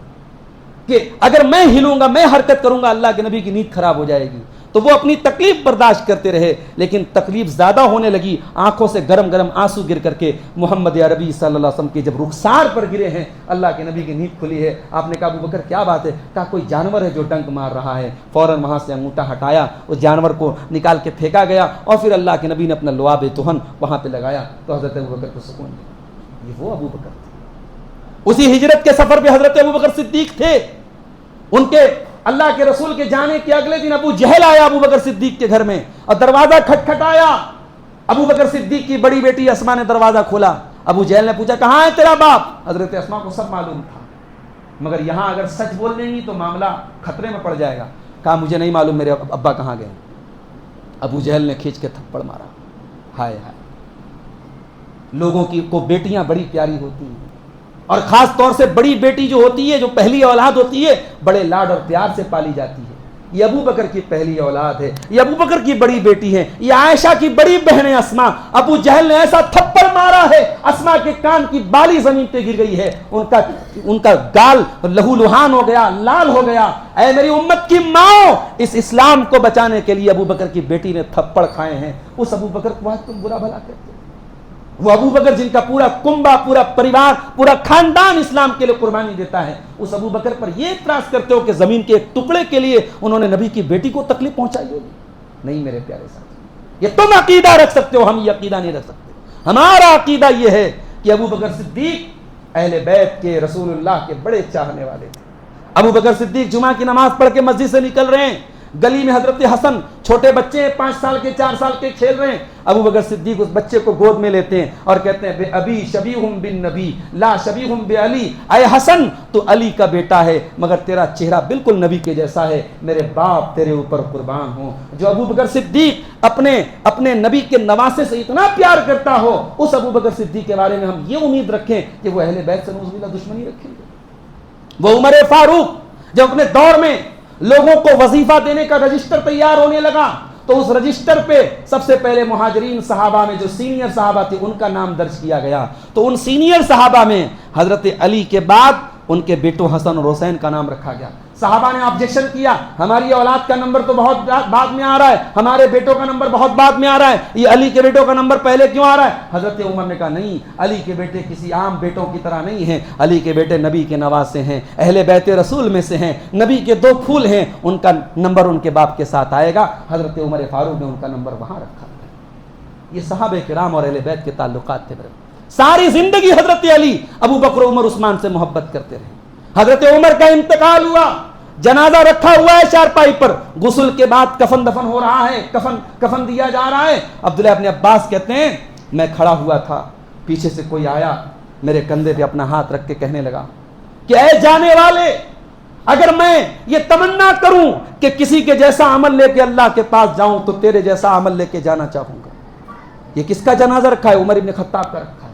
کہ اگر میں ہلوں گا، میں حرکت کروں گا، اللہ کے نبی کی نیند خراب ہو جائے گی. تو وہ اپنی تکلیف برداشت کرتے رہے، لیکن تکلیف زیادہ ہونے لگی. آنکھوں سے گرم گرم آنسو گر کر کے محمد عربی صلی اللہ علیہ وسلم کے جب رخسار پر گرے ہیں، اللہ کے نبی کی نیند کھلی ہے. آپ نے کہا ابو بکر کیا بات ہے؟ کہا کوئی جانور ہے جو ڈنک مار رہا ہے. فوراً وہاں سے انگوٹھا ہٹایا، اس جانور کو نکال کے پھینکا گیا، اور پھر اللہ کے نبی نے اپنا لعاب تہن وہاں پہ لگایا تو حضرت ابو بکر کو سکون ملا. یہ وہ ابو بکر تھے. اسی ہجرت کے سفر پہ حضرت ابو بکر صدیق تھے. ان کے اللہ کے رسول کے جانے کے اگلے دن ابو جہل آیا ابو بکر صدیق کے گھر میں اور دروازہ کھٹکھٹایا. ابو بکر صدیق کی بڑی بیٹی اسما نے دروازہ کھولا. ابو جہل نے پوچھا کہاں ہے تیرا باپ؟ حضرت اسما کو سب معلوم تھا، مگر یہاں اگر سچ بول دیں گی تو معاملہ خطرے میں پڑ جائے گا. کہا مجھے نہیں معلوم میرے ابا کہاں گئے. ابو جہل نے کھینچ کے تھپڑ مارا. ہائے ہائے، لوگوں کی کو بیٹیاں بڑی پیاری ہوتی ہیں، اور خاص طور سے بڑی بیٹی جو ہوتی ہے، جو پہلی اولاد ہوتی ہے، بڑے لاڈ اور پیار سے پالی جاتی ہے. یہ ابو بکر کی پہلی اولاد ہے، یہ ابو بکر کی بڑی بیٹی ہے، یہ عائشہ کی بڑی بہن ہے اسما. ابو جہل نے ایسا تھپڑ مارا ہے اسما کے کان کی بالی زمین پہ گر گئی ہے، ان کا گال لہو لہان ہو گیا، لال ہو گیا. اے میری امت کی ماں، اس اسلام کو بچانے کے لیے ابو بکر کی بیٹی نے تھپڑ کھائے ہیں. اس ابو بکر کو آج تم برا بھلا کہتے ہو. وہ ابو بکر جن کا پورا کنبہ، پورا پریوار، پورا خاندان اسلام کے لیے قربانی دیتا ہے، اس ابو بکر پر یہ اعتراض کرتے ہو کہ زمین کے ایک ٹکڑے کے لیے انہوں نے نبی کی بیٹی کو تکلیف پہنچائی ہوگی. نہیں میرے پیارے ساتھی، یہ تم عقیدہ رکھ سکتے ہو، ہم یہ عقیدہ نہیں رکھ سکتے. ہمارا عقیدہ یہ ہے کہ ابو بکر صدیق اہل بیت کے، رسول اللہ کے بڑے چاہنے والے تھے. ابو بکر صدیق جمعہ کی نماز پڑھ کے مسجد سے نکل رہے ہیں، گلی میں حضرت حسن چھوٹے بچے ہیں، 5 سال کے 4 سال کے کھیل رہے ہیں. ابو بکر صدیق اس بچے کو گود میں لیتے ہیں اور کہتے ہیں بے ابی شبیہم بن نبی لا شبیہم بے علی. اے حسن تو علی کا بیٹا ہے مگر تیرا چہرہ بالکل نبی کے جیسا ہے، میرے باپ تیرے اوپر قربان ہوں. جو ابو بکر صدیق اپنے نبی کے نواسے سے اتنا پیار کرتا ہو، اس ابو بکر صدیق کے بارے میں ہم یہ امید رکھیں کہ وہ اہل بیت سے نعوذ باللہ دشمنی رکھیں گے. وہ عمر فاروق جب اپنے دور میں لوگوں کو وظیفہ دینے کا رجسٹر تیار ہونے لگا تو اس رجسٹر پہ سب سے پہلے مہاجرین صحابہ میں جو سینئر صحابہ تھے ان کا نام درج کیا گیا. تو ان سینئر صحابہ میں حضرت علی کے بعد ان کے بیٹوں حسن اور حسین کا نام رکھا گیا. صحابہ نے آبجیکشن کیا، ہماری اولاد کا نمبر تو بہت بعد میں آ رہا ہے، ہمارے بیٹوں کا نمبر بہت بعد میں آ رہا ہے، یہ علی کے بیٹوں کا نمبر پہلے کیوں آ رہا ہے؟ حضرت عمر نے کہا نہیں، علی کے بیٹے کسی عام بیٹوں کی طرح نہیں ہیں، علی کے بیٹے نبی کے نواسے ہیں، اہل بیت رسول میں سے ہیں، نبی کے 2 پھول ہیں، ان کا نمبر ان کے باپ کے ساتھ آئے گا. حضرت عمر فاروق نے ان کا نمبر وہاں رکھا. یہ صحابہ کرام اور اہل بیت کے تعلقات تھے. ساری زندگی حضرت علی ابو بکر عمر عثمان سے محبت کرتے رہے. حضرت عمر کا انتقال ہوا، جنازہ رکھا ہوا ہے چارپائی پر، غسل کے بعد کفن دفن ہو رہا ہے، کفن دیا جا رہا ہے. عبداللہ ابن عباس کہتے ہیں میں کھڑا ہوا تھا، پیچھے سے کوئی آیا، میرے کندھے پہ اپنا ہاتھ رکھ کے کہنے لگا کہ اے جانے والے، اگر میں یہ تمنا کروں کہ کسی کے جیسا عمل لے کے اللہ کے پاس جاؤں تو تیرے جیسا عمل لے کے جانا چاہوں گا. یہ کس کا جنازہ رکھا ہے؟ عمر ابن خطاب کا رکھا ہے.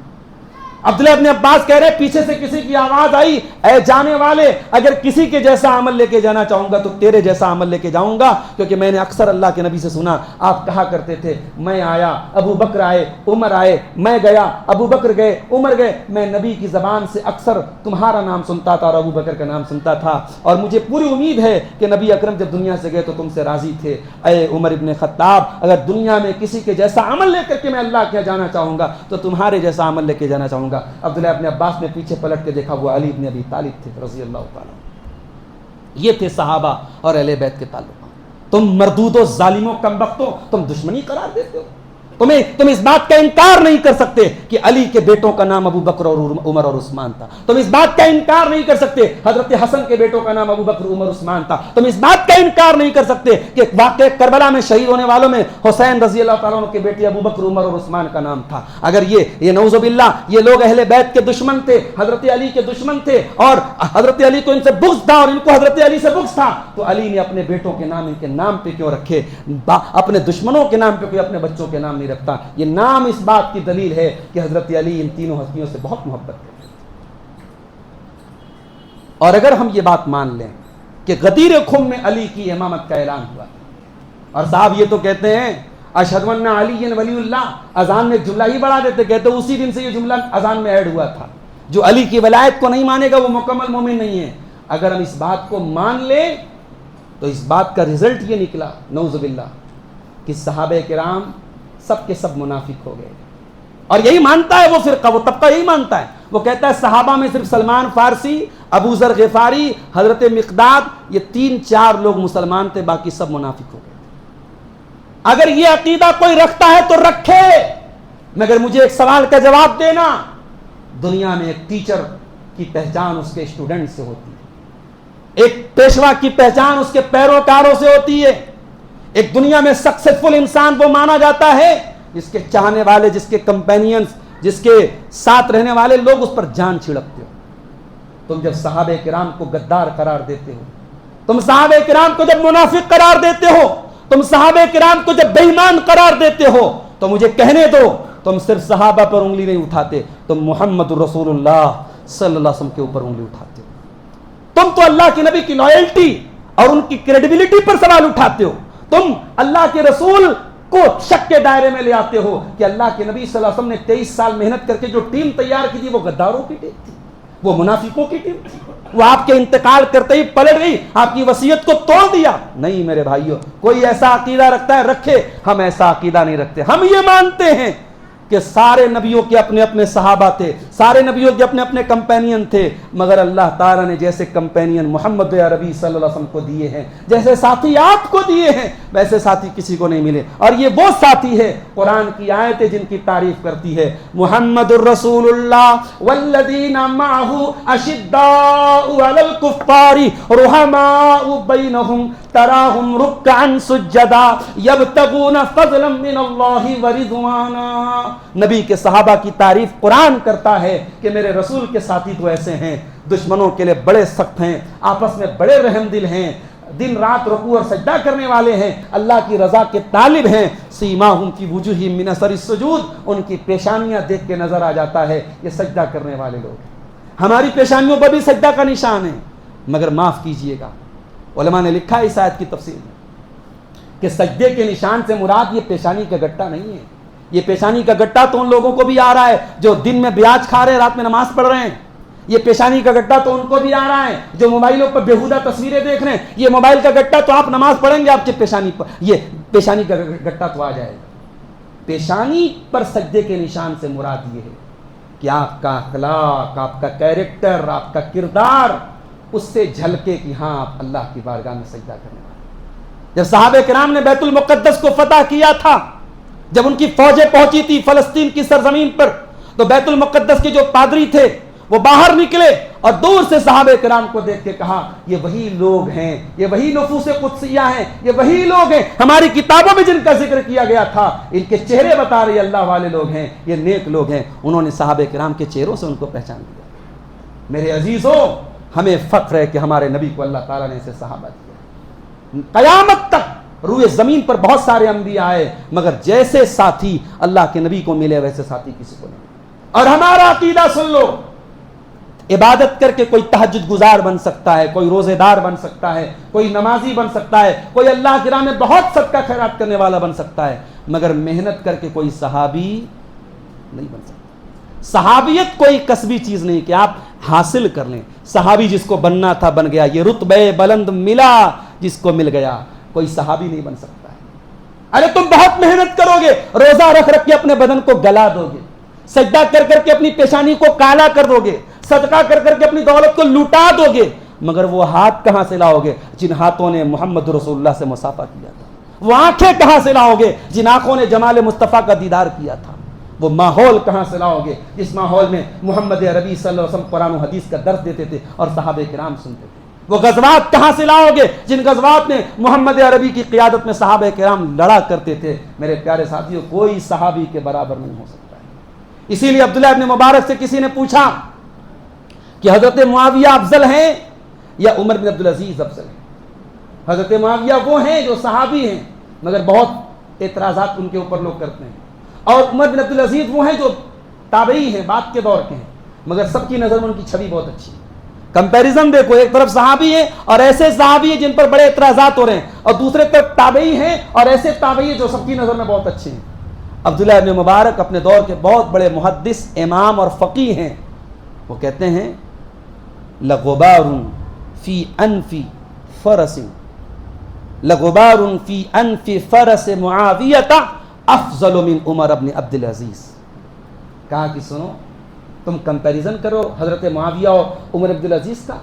عبداللہ ابن عباس کہہ رہے پیچھے سے کسی کی آواز آئی، اے جانے والے، اگر کسی کے جیسا عمل لے کے جانا چاہوں گا تو تیرے جیسا عمل لے کے جاؤں گا، کیونکہ میں نے اکثر اللہ کے نبی سے سنا آپ کہا کرتے تھے میں آیا، ابو بکر آئے، عمر آئے، میں گیا، ابو بکر گئے، عمر گئے. میں نبی کی زبان سے اکثر تمہارا نام سنتا تھا اور ابو بکر کا نام سنتا تھا، اور مجھے پوری امید ہے کہ نبی اکرم جب دنیا سے گئے تو تم سے راضی تھے. اے عمر ابن خطاب، اگر دنیا میں کسی کے جیسا عمل لے کر کے میں اللہ کے جانا چاہوں گا تو تمہارے جیسا عمل لے کے جانا چاہوں گا. عبداللہ ابن عباس نے پیچھے پلٹ کے دیکھا، وہ علی ابن ابی طالب تھے رضی اللہ تعالیٰ. یہ تھے صحابہ اور اہل بیت کے تعلقات. تم مردود و ظالموں کمبختوں، تم دشمنی قرار دیتے ہو. تم اس بات کا انکار نہیں کر سکتے کہ علی کے بیٹوں کا نام ابو بکر اور عمر اور عثمان تھا. تم اس بات کا انکار نہیں کر سکتے حضرت حسن کے بیٹوں کا نام ابو بکر، عمر، عثمان تھا. تم اس بات کا انکار نہیں کر سکتے کہ واقع کربلا میں شہید ہونے والوں میں حسین رضی اللہ تعالیٰ عنہ کے بیٹے ابو بکر، عمر اور عثمان کا نام تھا. اگر یہ نعوذ باللہ یہ لوگ اہل بیت کے دشمن تھے، حضرت علی کے دشمن تھے، اور حضرت علی کو ان سے بغض تھا اور ان کو حضرت علی سے بغض تھا، تو علی نے اپنے بیٹوں کے نام ان کے نام پہ کیوں رکھے؟ اپنے دشمنوں کے نام پہ کوئی اپنے بچوں کے نام نہیں رکھتا. یہ نام اس بات کی دلیل ہے کہ حضرت علی ان تینوں ہستیوں سے بہت محبت کرتے ہیں. اور اگر ہم یہ بات مان لیں کہ غدیر خم میں علی کی امامت کا اعلان ہوا، اور صاحب یہ تو کہتے ہیں اشہد ان علی ولی اللہ، اذان میں ایک جملہ ہی بڑھا دیتے، کہتے اسی دن سے یہ جملہ اذان میں ایڈ ہوا تھا جو علی کی ولایت کو نہیں مانے گا وہ مکمل مومن نہیں ہے. اگر ہم اس بات کو مان لیں تو اس بات کا رزلٹ یہ نکلا نعوذ باللہ کہ صحابہ کرام سب کے سب منافق ہو گئے. اور یہی مانتا ہے وہ فرقہ, وہ طبقہ یہی مانتا ہے. وہ کہتا ہے صحابہ میں صرف سلمان فارسی, ابو ذر غفاری, حضرت مقداد, یہ 3-4 لوگ مسلمان تھے, باقی سب منافق ہو گئے. اگر یہ عقیدہ کوئی رکھتا ہے تو رکھے, مگر مجھے ایک سوال کا جواب دینا. دنیا میں ایک ٹیچر کی پہچان اس کے اسٹوڈنٹ سے ہوتی ہے, ایک پیشوا کی پہچان اس کے پیروکاروں سے ہوتی ہے. ایک دنیا میں سکسیسفل انسان وہ مانا جاتا ہے جس کے چاہنے والے, جس کے کمپینینز, جس کے ساتھ رہنے والے لوگ اس پر جان چھڑکتے ہو. تم جب صحابہ کرام کو غدار قرار دیتے ہو, تم صحابہ کرام کو جب منافق قرار دیتے ہو, تم صحابہ کرام کو جب بے ایمان قرار دیتے ہو, تو مجھے کہنے دو, تم صرف صحابہ پر انگلی نہیں اٹھاتے, تم محمد رسول اللہ صلی اللہ علیہ وسلم کے اوپر انگلی اٹھاتے ہو. تم تو اللہ کے نبی کی لائلٹی اور ان کی کریڈیبلٹی پر سوال اٹھاتے ہو. تم اللہ کے رسول کو شک کے دائرے میں لے آتے ہو کہ اللہ کے نبی صلی اللہ علیہ وسلم نے 23 سال محنت کر کے جو ٹیم تیار کی تھی وہ غداروں کی ٹیم تھی, وہ منافقوں کی ٹیم تھی, وہ آپ کے انتقال کرتے ہی پلٹ گئی, آپ کی وصیت کو توڑ دیا. نہیں میرے بھائیوں, کوئی ایسا عقیدہ رکھتا ہے رکھے, ہم ایسا عقیدہ نہیں رکھتے. ہم یہ مانتے ہیں کہ سارے نبیوں کے اپنے اپنے صحابہ تھے, سارے نبیوں کے اپنے اپنے کمپینین تھے, مگر اللہ تعالیٰ نے جیسے کمپینین محمد عربی صلی اللہ علیہ وسلم کو دیے ہیں, جیسے ساتھی آپ کو دیے ہیں, ویسے ساتھی کسی کو نہیں ملے. اور یہ وہ ساتھی ہے قرآن کی آیتیں جن کی تعریف کرتی ہے, محمد الرسول اللہ والذین معہ اشداء علی الکفار رحماء بینہم تراہم رکعا سجدا یبتغون فضلا من اللہ ورضوانا. نبی کے صحابہ کی تعریف قرآن کرتا ہے کہ میرے رسول کے ساتھی تو ایسے ہیں, دشمنوں کے لیے بڑے سخت ہیں, آپس میں بڑے رحم دل ہیں, دن رات رکوع اور سجدہ کرنے والے ہیں, اللہ کی رضا کے طالب ہیں. سیماہم فی وجوہہم من اثر السجود, ان کی پیشانیاں دیکھ کے نظر آ جاتا ہے یہ سجدہ کرنے والے لوگ ہیں. ہماری پیشانیوں پر بھی سجدہ کا نشان ہے, مگر معاف کیجئے گا, علماء نے لکھا ہے اس آیت کی تفسیر میں کہ سجدے کے نشان سے مراد یہ پیشانی کا گٹا نہیں ہے. یہ پیشانی کا گٹا تو ان لوگوں کو بھی آ رہا ہے جو دن میں بیاج کھا رہے ہیں, رات میں نماز پڑھ رہے ہیں. یہ پیشانی کا گٹا تو ان کو بھی آ رہا ہے جو موبائلوں پر بےہودہ تصویریں دیکھ رہے ہیں. یہ موبائل کا گٹا تو آپ نماز پڑھیں گے آپ کی پیشانی پر یہ پیشانی کا گٹا تو آ جائے گا. پیشانی پر سجدے کے نشان سے مراد یہ ہے کہ آپ کا اخلاق, آپ کا کیریکٹر, آپ کا کردار اس سے جھلکے کہ ہاں آپ اللہ کی بارگاہ میں سجدہ کرنے والے. جب صحابہ کرام نے بیت المقدس کو فتح کیا تھا, جب ان کی فوجیں پہنچی تھی فلسطین کی سرزمین پر, تو بیت المقدس کے جو پادری تھے وہ باہر نکلے اور دور سے صحابہ کرام کو دیکھ کے کہا یہ وہی لوگ ہیں, یہ وہی نفوس قدسیہ ہیں, یہ وہی لوگ ہیں ہماری کتابوں میں جن کا ذکر کیا گیا تھا, ان کے چہرے بتا رہے اللہ والے لوگ ہیں, یہ نیک لوگ ہیں. انہوں نے صحابہ کرام کے چہروں سے ان کو پہچان لیا. میرے عزیزوں, ہمیں فخر ہے کہ ہمارے نبی کو اللہ تعالیٰ نے ایسے صحابہ دیا. قیامت تک روئے زمین پر بہت سارے انبیاء آئے, مگر جیسے ساتھی اللہ کے نبی کو ملے ویسے ساتھی کسی کو نہیں. اور ہمارا عقیدہ سن لو, عبادت کر کے کوئی تہجد گزار بن سکتا ہے, کوئی روزے دار بن سکتا ہے, کوئی نمازی بن سکتا ہے, کوئی اللہ کی راہ میں بہت صدقہ خیرات کرنے والا بن سکتا ہے, مگر محنت کر کے کوئی صحابی نہیں بن سکتا. صحابیت کوئی کسبی چیز نہیں کہ آپ حاصل کر لیں. صحابی جس کو بننا تھا بن گیا, یہ رتبے بلند ملا جس کو مل گیا, کوئی صحابی نہیں بن سکتا ہے. ارے تم بہت محنت کرو گے, روزہ رکھ رکھ کے اپنے بدن کو گلا دو گے, سجدہ کر کر کے اپنی پیشانی کو کالا کر دو گے, صدقہ کر کر کے اپنی دولت کو لوٹا دو گے, مگر وہ ہاتھ کہاں سے لاؤ گے جن ہاتھوں نے محمد رسول اللہ سے مصافحہ کیا تھا؟ وہ آنکھیں کہاں سے لاؤ گے جن آنکھوں نے جمال مصطفیٰ کا دیدار کیا تھا؟ وہ ماحول کہاں سے لاؤ گے جس ماحول میں محمد عربی صلی اللہ علیہ وسلم قرآن و حدیث کا درس دیتے تھے اور صحابہ کرام سنتے تھے؟ وہ غزوات کہاں سے لاؤ گے جن غزوات میں محمد عربی کی قیادت میں صحابہ کرام لڑا کرتے تھے؟ میرے پیارے ساتھیوں, کوئی صحابی کے برابر نہیں ہو سکتا ہے. اسی لیے عبداللہ ابن مبارک سے کسی نے پوچھا کہ حضرت معاویہ افضل ہیں یا عمر بن عبدالعزیز افضل ہیں؟ حضرت معاویہ وہ ہیں جو صحابی ہیں مگر بہت اعتراضات ان کے اوپر لوگ کرتے ہیں, اور عمر بن عبدالعزیز وہ ہیں جو تابعی ہیں, بعد کے دور کے ہیں, مگر سب کی نظر میں ان کی چھوی بہت اچھی ہے. کمپیریزن دیکھو, ایک طرف صحابی ہیں اور ایسے صحابی ہیں جن پر بڑے اعتراضات ہو رہے ہیں, اور دوسرے طرف تابعی ہیں اور ایسے تابعی ہیں جو سب کی نظر میں بہت اچھے ہیں. عبداللہ ابن مبارک اپنے دور کے بہت بڑے محدث, امام اور فقیہ ہیں, وہ کہتے ہیں لغبار فی انف فرس لغبار فی انف فرس معاویہ افضل من عمر بن عبد العزیز. کہا کہ سنو تم کمپیریزن کرو حضرت معاویہ اور عمر عبد العزیز کا.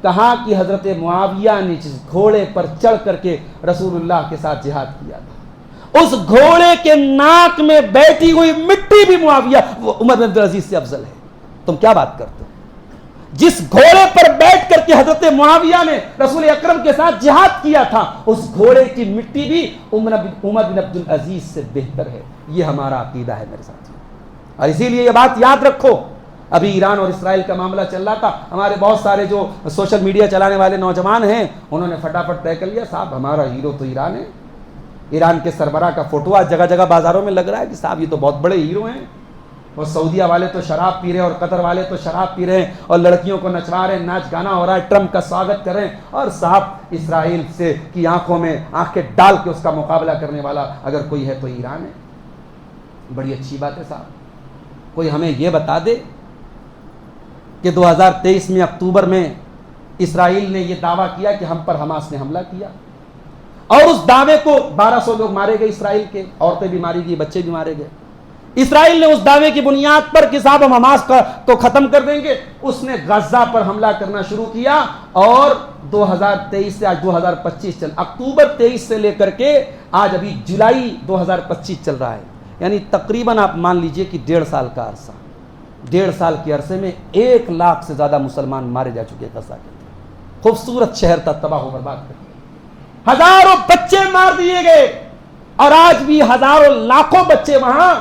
کہا کہ حضرت معاویہ نے جس گھوڑے پر چڑھ کر کے رسول اللہ کے ساتھ جہاد کیا تھا، اس گھوڑے کے ناک میں بیٹھی ہوئی مٹی بھی معاویہ عمر بن عبد العزیز سے افضل ہے. تم کیا بات کرتے ہو؟ جس گھوڑے پر بیٹھ کر کے حضرت معاویہ نے رسول اکرم کے ساتھ جہاد کیا تھا، اس گھوڑے کی مٹی بھی عمر بن عبد العزیز سے بہتر ہے. یہ ہمارا عقیدہ ہے میرے ساتھ. اور اسی لیے یہ بات یاد رکھو، ابھی ایران اور اسرائیل کا معاملہ چل رہا تھا، ہمارے بہت سارے جو سوشل میڈیا چلانے والے نوجوان ہیں انہوں نے فٹافٹ طے کر لیا صاحب ہمارا ہیرو تو ایران ہے. ایران کے سربراہ کا فوٹو آج جگہ جگہ بازاروں میں لگ رہا ہے کہ صاحب یہ تو بہت بڑے ہیرو ہیں. اور سعودیہ والے تو شراب پی رہے ہیں اور قطر والے تو شراب پی رہے ہیں اور لڑکیوں کو نچوا رہے ہیں، ناچ گانا ہو رہا ہے، ٹرمپ کا سواگت کر رہے ہیں. اور صاحب اسرائیل سے کی آنکھوں میں آنکھیں ڈال کے اس کا مقابلہ کرنے والا اگر کوئی ہے تو ایران ہے. بڑی اچھی بات ہے صاحب. کوئی ہمیں یہ بتا دے کہ 2023 میں اکتوبر میں اسرائیل نے یہ دعویٰ کیا کہ ہم پر حماس نے حملہ کیا، اور اس دعوے کو 1200 لوگ مارے گئے اسرائیل کے، عورتیں بھی ماری گئی، بچے بھی مارے گئے. اسرائیل نے اس دعوے کی بنیاد پر کہ صاحب ہم حماس کو ختم کر دیں گے، اس نے غزہ پر حملہ کرنا شروع کیا. اور 2023 سے آج 2025 چل، اکتوبر 23 سے لے کر کے آج ابھی جولائی 2025 چل رہا ہے، یعنی تقریباً آپ مان لیجئے کہ 1.5 سال کا عرصہ. 1.5 سال کے عرصے میں 1 لاکھ سے زیادہ مسلمان مارے جا چکے غزہ کے. خوبصورت شہر تھا تباہ و برباد کر کے، ہزاروں بچے مار دیے گئے، اور آج بھی ہزاروں لاکھوں بچے وہاں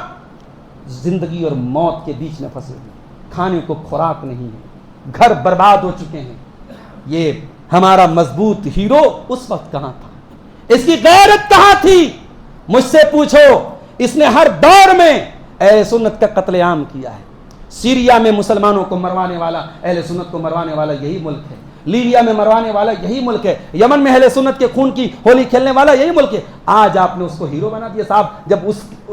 زندگی اور موت کے بیچ میں پھنسے ہوئے، کھانے کو خوراک نہیں ہے، گھر برباد ہو چکے ہیں. یہ ہمارا مضبوط ہیرو اس وقت کہاں تھا؟ اس کی غیرت کہاں تھی؟ مجھ سے پوچھو. اس نے ہر دور میں اہل سنت کا قتل عام کیا ہے. سیریا میں مسلمانوں کو مروانے والا، اہل سنت کو مروانے والا یہی ملک ہے. لیبیا میں مروانے والا یہی ملک ہے. یمن میں اہل سنت کے خون کی ہولی کھیلنے والا یہی ملک ہے. آج آپ نے اس کو ہیرو بنا دیا صاحب. جب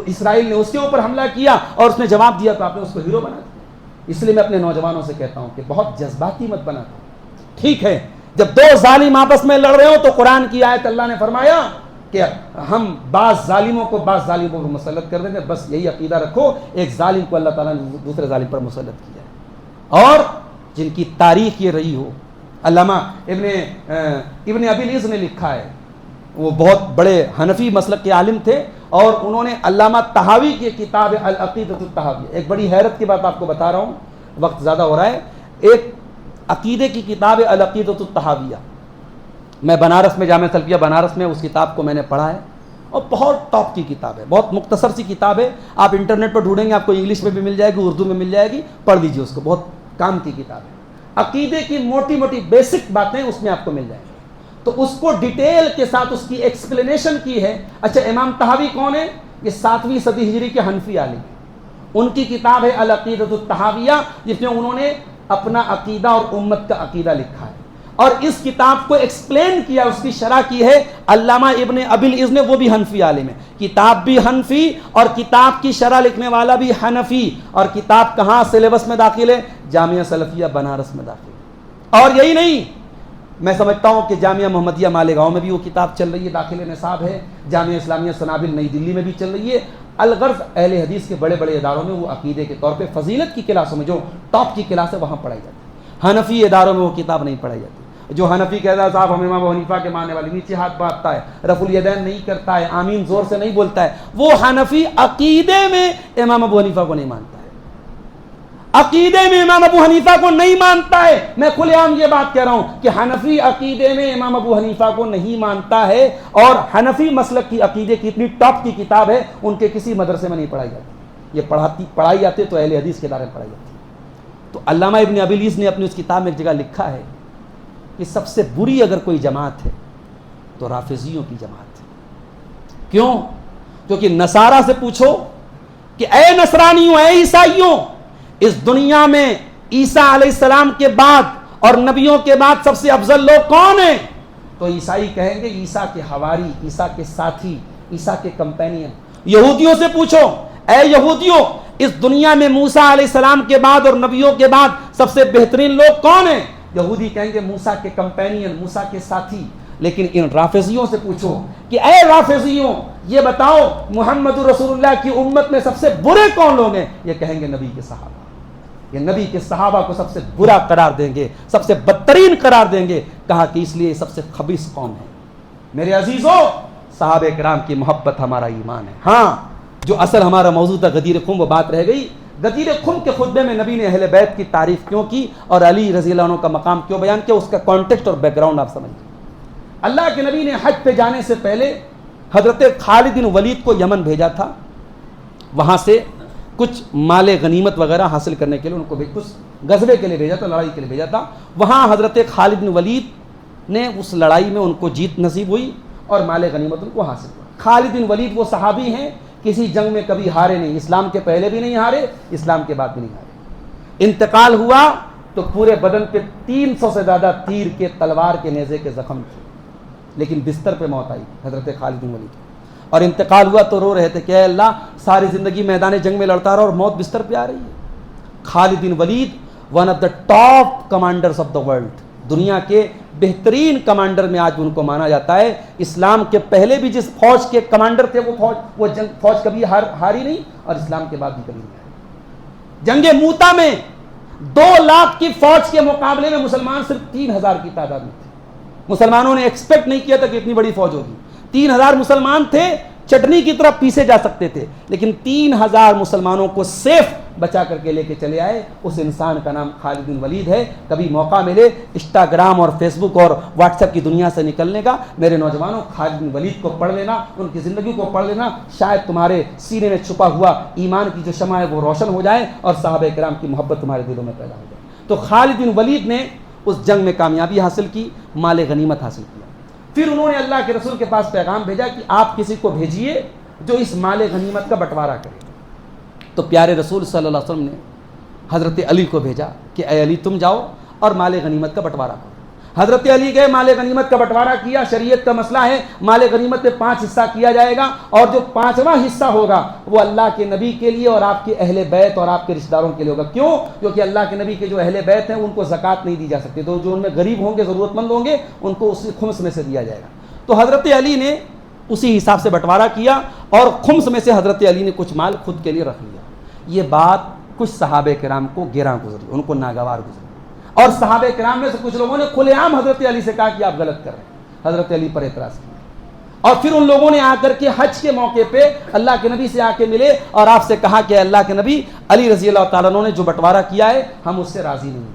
اسرائیل نے اس کے اوپر حملہ کیا اور اس نے جواب دیا تو آپ نے اس کو ہیرو بنا دیا. اس لیے میں اپنے نوجوانوں سے کہتا ہوں کہ بہت جذباتی مت بنا دو. ٹھیک ہے جب دو ظالم آپس میں لڑ رہے ہو تو قرآن کی آیت اللہ نے فرمایا کہ ہم بعض ظالموں کو بعض ظالموں پر مسلط کر دیں گے. بس یہی عقیدہ رکھو، ایک ظالم کو اللہ تعالیٰ نے دوسرے ظالم پر مسلط کیا ہے. اور جن کی تاریخ یہ رہی ہو، علامہ ابن ابی العز نے لکھا ہے، وہ بہت بڑے حنفی مسلک کے عالم تھے، اور انہوں نے علامہ طحاوی کی کتاب العقیدۃ الطحاویہ، ایک بڑی حیرت کی بات آپ کو بتا رہا ہوں، وقت زیادہ ہو رہا ہے. ایک عقیدے کی کتاب العقیدۃ الطحاویہ، میں بنارس میں جامعہ سلفیہ بنارس میں اس کتاب کو میں نے پڑھا ہے، اور بہت ٹاپ کی کتاب ہے، بہت مختصر سی کتاب ہے. آپ انٹرنیٹ پر ڈھونڈیں گے آپ کو انگلش میں بھی مل جائے گی، اردو میں مل جائے گی، پڑھ لیجیے اس کو، بہت کام کی کتاب ہے. عقیدے کی موٹی موٹی بیسک باتیں اس میں آپ کو مل جائیں گی. تو اس کو ڈیٹیل کے ساتھ اس کی ایکسپلینیشن کی ہے. اچھا امام طحاوی کون ہے؟ یہ 7ویں صدی ہجری کے حنفی عالم ہیں. ان کی کتاب ہے العقیدۃ الطحاویہ، جس میں انہوں نے اپنا عقیدہ اور امت کا عقیدہ لکھا ہے، اور اس کتاب کو ایکسپلین کیا، اس کی شرح کی ہے علامہ ابن ابی العز نے، وہ بھی حنفی عالم ہے. کتاب بھی حنفی اور کتاب کی شرح لکھنے والا بھی حنفی. اور کتاب کہاں سلیبس میں داخل ہے؟ جامعہ سلفیہ بنارس میں داخل ہے. اور یہی نہیں، میں سمجھتا ہوں کہ جامعہ محمدیہ مالیگاؤں میں بھی وہ کتاب چل رہی ہے، داخل نصاب ہے. جامعہ اسلامیہ سنابل نئی دلی میں بھی چل رہی ہے. الغرض اہل حدیث کے بڑے بڑے اداروں میں وہ عقیدے کے طور پہ فضیلت کی کلاسوں میں جو ٹاپ کی کلاس ہے وہاں پڑھائی جاتی ہے. حنفی اداروں میں وہ کتاب نہیں پڑھائی جاتی. جو حنفی کہتا ہے صاحب ہم امام ابو حنیفہ کے ماننے والے، نیچے ہاتھ باندھتا ہے، رفع الیدین نہیں کرتا ہے، آمین زور سے نہیں بولتا ہے، وہ حنفی عقیدے میں امام ابو حنیفہ کو نہیں مانتا ہے. عقیدے میں امام ابو حنیفہ کو نہیں مانتا ہے. میں کھلے عام یہ بات کہہ رہا ہوں کہ حنفی عقیدے میں امام ابو حنیفہ کو نہیں مانتا ہے. اور حنفی مسلک کی عقیدے کی اتنی ٹاپ کی کتاب ہے، ان کے کسی مدرسے میں نہیں پڑھائی جاتی. یہ پڑھائی جاتی تو اہل حدیث کے ادارے میں پڑھائی جاتی. تو علامہ ابن ابی العز نے اپنی اس کتاب میں ایک جگہ لکھا ہے کہ سب سے بری اگر کوئی جماعت ہے تو رافضیوں کی جماعت ہے. کیوں؟ کیونکہ نصارہ سے پوچھو کہ اے نصرانیوں، اے عیسائیوں، اس دنیا میں عیسیٰ علیہ السلام کے بعد اور نبیوں کے بعد سب سے افضل لوگ کون ہیں؟ تو عیسائی کہیں گے عیسیٰ کے حواری، عیسیٰ کے ساتھی، عیسیٰ کے کمپینین. یہودیوں سے پوچھو، اے یہودیوں، اس دنیا میں موسیٰ علیہ السلام کے بعد اور نبیوں کے بعد سب سے بہترین لوگ کون ہیں؟ یہودی کہیں گے موسیٰ کے کمپینین، موسیٰ کے ساتھی. لیکن ان رافضیوں سے پوچھو کہ اے رافضیوں یہ بتاؤ محمد رسول اللہ کی امت میں سب سے برے کون لوگ ہیں؟ یہ کہیں گے نبی کے صحابہ. یہ نبی کے صحابہ کو سب سے برا قرار دیں گے، سب سے بدترین قرار دیں گے. کہا کہ اس لیے سب سے خبیث قوم ہے. میرے عزیزوں، صحابہ کرام کی محبت ہمارا ایمان ہے. ہاں، جو اصل ہمارا موضوع تھا غدیر خم، وہ بات رہ گئی. غدیر خم کے خطبے میں نبی نے اہل بیت کی تعریف کیوں کی اور علی رضی اللہ عنہ کا مقام کیوں بیان کیا، اس کا کانٹیکسٹ اور بیک گراؤنڈ آپ سمجھیں. اللہ کے نبی نے حج پہ جانے سے پہلے حضرت خالد بن ولید کو یمن بھیجا تھا. وہاں سے کچھ مال غنیمت وغیرہ حاصل کرنے کے لیے ان کو کچھ غزوے کے لیے بھیجا تھا، لڑائی کے لیے بھیجا تھا. وہاں حضرت خالد بن ولید نے اس لڑائی میں ان کو جیت نصیب ہوئی اور مال غنیمت ان کو حاصل ہوا. خالد بن ولید وہ صحابی ہیں کسی جنگ میں کبھی ہارے نہیں، اسلام کے پہلے بھی نہیں ہارے، اسلام کے بعد بھی نہیں ہارے. انتقال ہوا تو پورے بدن پہ 300 سے زیادہ تیر کے، تلوار کے، نیزے کے زخم تھے، لیکن بستر پہ موت آئی حضرت خالد بن ولید. اور انتقال ہوا تو رو رہے تھے کہ اے اللہ، ساری زندگی میدان جنگ میں لڑتا رہا اور موت بستر پہ آ رہی ہے. Khalid bin Walid one of the top commanders of the world, دنیا کے بہترین کمانڈر میں آج ان کو مانا جاتا ہے. اسلام کے پہلے بھی جس فوج کے کمانڈر تھے وہ فوج کبھی ہاری نہیں اور اسلام کے بعد بھی کبھی نہیں ہاری. جنگ موتا میں 2 لاکھ کی فوج کے مقابلے میں مسلمان صرف 3000 کی تعداد میں تھے. مسلمانوں نے ایکسپیکٹ نہیں کیا تھا کہ اتنی بڑی فوج ہوگی. 3000 مسلمان تھے، چٹنی کی طرح پیسے جا سکتے تھے، لیکن 3000 مسلمانوں کو سیف بچا کر کے لے کے چلے آئے. اس انسان کا نام خالد بن ولید ہے. کبھی موقع ملے انسٹاگرام اور فیس بک اور واٹس ایپ کی دنیا سے نکلنے کا، میرے نوجوانوں خالد بن ولید کو پڑھ لینا، ان کی زندگی کو پڑھ لینا. شاید تمہارے سینے میں چھپا ہوا ایمان کی جو شمع ہے وہ روشن ہو جائے اور صحابہ کرام کی محبت تمہارے دلوں میں پیدا ہو جائے. تو خالد بن ولید نے اس جنگ میں کامیابی حاصل کی، مال غنیمت حاصل کیا. پھر انہوں نے اللہ کے رسول کے پاس پیغام بھیجا کہ آپ کسی کو بھیجیے جو اس مال غنیمت کا بٹوارا کرے. تو پیارے رسول صلی اللہ علیہ وسلم نے حضرت علی کو بھیجا کہ اے علی تم جاؤ اور مال غنیمت کا بٹوارا کرو. حضرت علی گئے، مال غنیمت کا بٹوارا کیا. شریعت کا مسئلہ ہے مال غنیمت میں 5 حصہ کیا جائے گا اور جو 5واں حصہ ہوگا وہ اللہ کے نبی کے لیے اور آپ کے اہل بیت اور آپ کے رشتہ داروں کے لیے ہوگا. کیوں؟ کیونکہ اللہ کے نبی کے جو اہل بیت ہیں ان کو زکوٰۃ نہیں دی جا سکتی، تو جو ان میں غریب ہوں گے، ضرورت مند ہوں گے، ان کو اسی خمس میں سے دیا جائے گا. تو حضرت علی نے اسی حساب سے بٹوارا کیا اور خمس میں سے حضرت علی نے کچھ مال خود کے لیے رکھ لیا. یہ بات کچھ صحابہ کرام کو گراں گزری، ان کو ناگوار گزری، اور صحابہ کرام میں سے کچھ لوگوں نے کھلے عام حضرت علی سے کہا کہ آپ غلط کر رہے ہیں. حضرت علی پر اعتراض کیا اور پھر ان لوگوں نے آ کر کے حج کے موقع پہ اللہ کے نبی سے آ کے ملے اور آپ سے کہا کہ اللہ کے نبی، علی رضی اللہ تعالیٰ عنہ نے جو بٹوارا کیا ہے ہم اس سے راضی نہیں ہیں.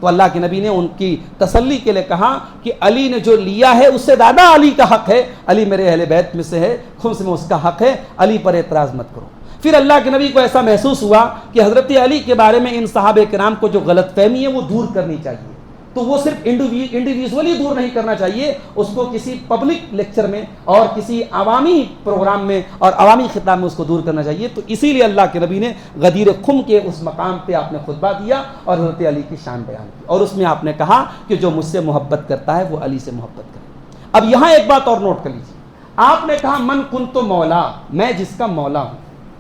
تو اللہ کے نبی نے ان کی تسلی کے لیے کہا کہ علی نے جو لیا ہے اس سے زیادہ علی کا حق ہے، علی میرے اہل بیت میں سے ہے، خمس میں اس کا حق ہے، علی پر اعتراض مت کرو. پھر اللہ کے نبی کو ایسا محسوس ہوا کہ حضرت علی کے بارے میں ان صحابہ کرام کو جو غلط فہمی ہے وہ دور کرنی چاہیے. تو وہ صرف انڈیویجولی دور نہیں کرنا چاہیے، اس کو کسی پبلک لیکچر میں اور کسی عوامی پروگرام میں اور عوامی خطاب میں اس کو دور کرنا چاہیے. تو اسی لیے اللہ کے نبی نے غدیر خم کے اس مقام پہ آپ نے خطبہ دیا اور حضرت علی کی شان بیان کی، اور اس میں آپ نے کہا کہ جو مجھ سے محبت کرتا ہے وہ علی سے محبت کرے. اب یہاں ایک بات اور نوٹ کر لیجیے، آپ نے کہا من کنت مولا، میں جس کا مولا ہوں،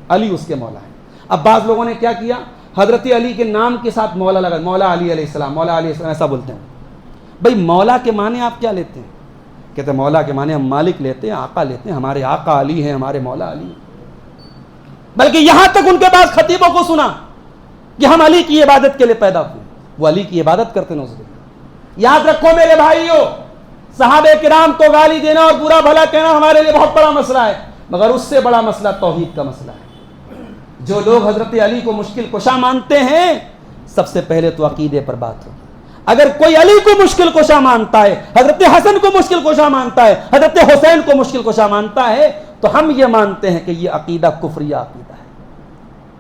علی اس کے مولا ہے. اب بعض لوگوں نے کیا کیا، حضرت علی کے نام کے ساتھ مولا لگا، مولا علی علیہ السلام، مولا علیہ السلام ایسا بولتے ہیں. بھائی مولا کے معنی آپ کیا لیتے ہیں؟ کہتے ہیں مولا کے معنی ہم مالک لیتے ہیں، آقا لیتے ہیں، ہمارے آقا علی ہیں، ہمارے مولا علی ہیں. بلکہ یہاں تک ان کے پاس خطیبوں کو سنا کہ ہم علی کی عبادت کے لیے پیدا ہوئے، وہ علی کی عبادت کرتے ہیں. یاد رکھو میرے بھائیوں، صحابہ کرام کو گالی دینا اور برا بھلا کہنا ہمارے لیے بہت بڑا مسئلہ ہے، مگر اس سے بڑا مسئلہ توحید کا مسئلہ ہے. جو لوگ حضرت علی کو مشکل کشا مانتے ہیں، سب سے پہلے تو عقیدے پر بات ہو. اگر کوئی علی کو مشکل کشا مانتا ہے، حضرت حسن کو مشکل کشا مانتا ہے، حضرت حسین کو مشکل کشا مانتا ہے، تو ہم یہ مانتے ہیں کہ یہ عقیدہ کفریہ عقیدہ ہے.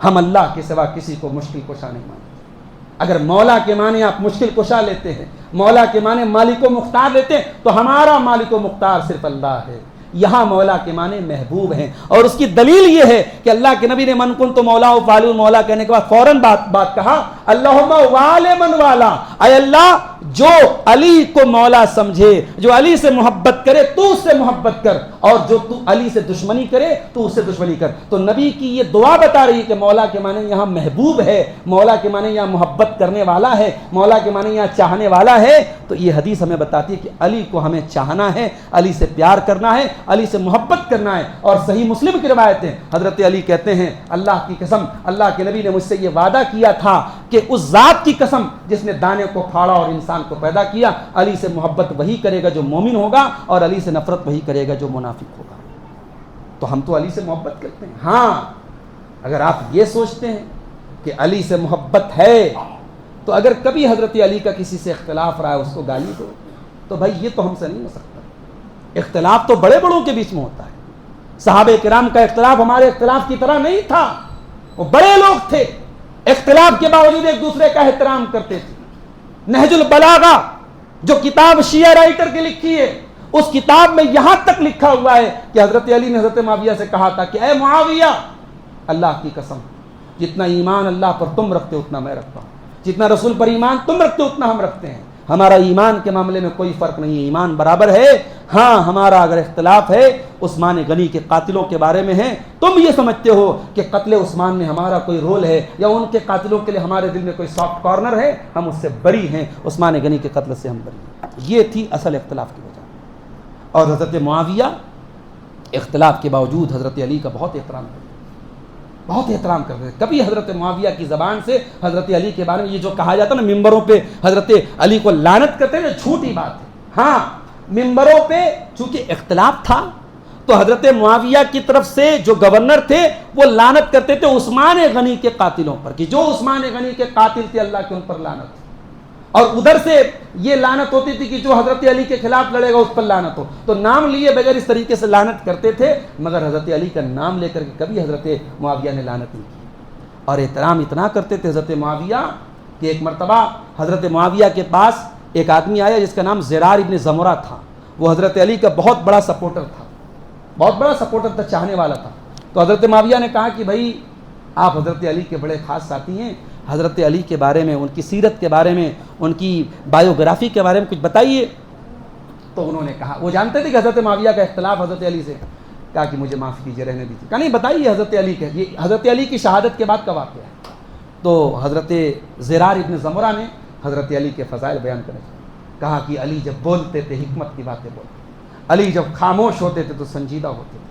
ہم اللہ کے سوا کسی کو مشکل کشا نہیں مانتے. اگر مولا کے معنی آپ مشکل کشا لیتے ہیں، مولا کے معنی مالک و مختار لیتے ہیں، تو ہمارا مالک و مختار صرف اللہ ہے. یہاں مولا کے معنی محبوب ہیں. اور اس کی دلیل یہ ہے کہ اللہ کے نبی نے من کنت مولا فعلی مولا کہنے کے بعد فوراً بات کہا اللہم والی من والا، اے اللہ جو علی کو مولا سمجھے، جو علی سے محبت کرے تو اس سے محبت کر، اور جو تو علی سے دشمنی کرے تو اس سے دشمنی کر. تو نبی کی یہ دعا بتا رہی ہے کہ مولا کے معنی یہاں محبوب ہے، مولا کے معنی یہاں محبت کرنے والا ہے، مولا کے معنی یہاں چاہنے والا ہے. تو یہ حدیث ہمیں بتاتی ہے کہ علی کو ہمیں چاہنا ہے، علی سے پیار کرنا ہے، علی سے محبت کرنا ہے. اور صحیح مسلم کی روایت ہے، حضرت علی کہتے ہیں اللہ کی قسم، اللہ کے نبی نے مجھ سے یہ وعدہ کیا تھا کہ اس ذات کی قسم جس نے دانے کو پھاڑا اور انسان کو پیدا کیا، علی سے محبت وہی کرے گا جو مومن ہوگا، اور علی سے نفرت وہی کرے گا جو منافق ہوگا. تو ہم تو علی سے محبت کرتے ہیں. ہاں اگر آپ یہ سوچتے ہیں کہ علی سے محبت ہے تو اگر کبھی حضرت علی کا کسی سے اختلاف رہا ہے اس کو گالی دو، تو بھائی یہ تو ہم سے نہیں ہو سکتا. اختلاف تو بڑے بڑوں کے بیچ میں ہوتا ہے. صحابہ کرام کا اختلاف ہمارے اختلاف کی طرح نہیں تھا، وہ بڑے لوگ تھے، اختلاف کے باوجود ایک دوسرے کا احترام کرتے تھے. نہج البلاغہ جو کتاب شیعہ رائٹر کی لکھی ہے، اس کتاب میں یہاں تک لکھا ہوا ہے کہ حضرت علی نے حضرت معاویہ سے کہا تھا کہ اے معاویہ، اللہ کی قسم جتنا ایمان اللہ پر تم رکھتے اتنا میں رکھتا ہوں، جتنا رسول پر ایمان تم رکھتے اتنا ہم رکھتے ہیں. ہمارا ایمان کے معاملے میں کوئی فرق نہیں ہے، ایمان برابر ہے. ہاں ہمارا اگر اختلاف ہے عثمان غنی کے قاتلوں کے بارے میں ہے، تم یہ سمجھتے ہو کہ قتل عثمان میں ہمارا کوئی رول ہے یا ان کے قاتلوں کے لیے ہمارے دل میں کوئی سافٹ کارنر ہے، ہم اس سے بری ہیں، عثمان غنی کے قتل سے ہم بری ہیں. یہ تھی اصل اختلاف کی وجہ. اور حضرت معاویہ اختلاف کے باوجود حضرت علی کا بہت احترام کرتے، بہت احترام کرتے تھے. کبھی حضرت معاویہ کی زبان سے حضرت علی کے بارے میں یہ جو کہا جاتا نا ممبروں پہ حضرت علی کو لعنت کرتے ہیں، جھوٹی بات ہے. ہاں ممبروں پہ چونکہ اختلاف تھا تو حضرت معاویہ کی طرف سے جو گورنر تھے وہ لعنت کرتے تھے عثمان غنی کے قاتلوں پر کہ جو عثمان غنی کے قاتل تھے اللہ کے ان پر لعنت. اور ادھر سے یہ لعنت ہوتی تھی کہ جو حضرت علی کے خلاف لڑے گا اس پر لعنت ہو. تو نام لیے بغیر اس طریقے سے لعنت کرتے تھے، مگر حضرت علی کا نام لے کر کے کبھی حضرت معاویہ نے لعنت نہیں کی. اور احترام اتنا کرتے تھے حضرت معاویہ کہ ایک مرتبہ حضرت معاویہ کے پاس ایک آدمی آیا جس کا نام زرار ابن زمرہ تھا. وہ حضرت علی کا بہت بڑا سپورٹر تھا، بہت بڑا سپورٹر تھا، چاہنے والا تھا. تو حضرت معاویہ نے کہا کہ بھائی آپ حضرت علی کے بڑے خاص ساتھی ہیں، حضرت علی کے بارے میں، ان کی سیرت کے بارے میں، ان کی بایوگرافی کے بارے میں کچھ بتائیے. تو انہوں نے کہا، وہ جانتے تھے کہ حضرت معاویہ کا اختلاف حضرت علی سے، کہا کہ مجھے معاف کیجیے، رہنے دیجیے. کہا نہیں بتائیے حضرت علی کے، یہ حضرت علی کی شہادت کے بعد کا واقعہ ہے. تو حضرت زرار ابن زمرہ نے حضرت علی کے فضائل بیان کرے، کہا کہ علی جب بولتے تھے حکمت کی باتیں بولتے، علی جب خاموش ہوتے تھے تو سنجیدہ ہوتے تھے،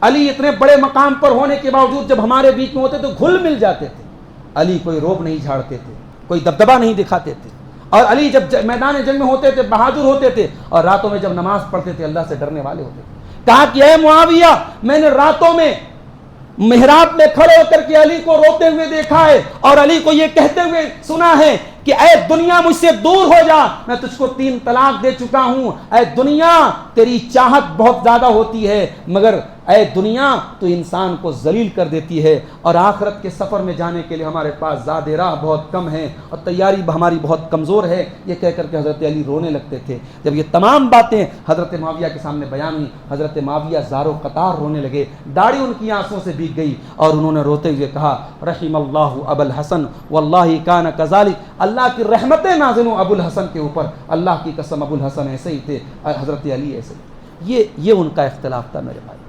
علی اتنے بڑے مقام پر ہونے کے باوجود جب ہمارے بیچ میں ہوتے تو گھل مل جاتے تھے. علی کوئی روب نہیں جھاڑتے تھے، کوئی دبدبا نہیں دکھاتے تھے. اور علی جب میدان جنگ میں ہوتے تھے بہادر ہوتے تھے، اور راتوں میں جب نماز پڑھتے تھے اللہ سے ڈرنے والے ہوتے تھے. کہا کہ اے معاویہ، میں نے راتوں میں محراب میں کھڑے ہو کر کے علی کو روتے ہوئے دیکھا ہے اور علی کو یہ کہتے ہوئے سنا ہے کہ اے دنیا مجھ سے دور ہو جا، میں تجھ کو 3 طلاق دے چکا ہوں. اے دنیا تیری چاہت بہت زیادہ ہوتی ہے، مگر اے دنیا تو انسان کو ذلیل کر دیتی ہے، اور آخرت کے سفر میں جانے کے لیے ہمارے پاس زاد راہ بہت کم ہے اور تیاری ہماری بہت کمزور ہے. یہ کہہ کر کے حضرت علی رونے لگتے تھے. جب یہ تمام باتیں حضرت معاویہ کے سامنے بیان ہوئی، حضرت معاویہ زارو قطار رونے لگے، داڑھی ان کی آنسوں سے بھیگ گئی، اور انہوں نے روتے ہوئے کہا رحم اللہ ابو الحسن واللہ کان کذالک، اللہ کی رحمتیں نازل ہوں ابو الحسن کے اوپر، اللہ کی قسم ابو الحسن ایسے ہی تھے، حضرت علی ایسے ہی. یہ ان کا اختلاف تھا میرے بھائی.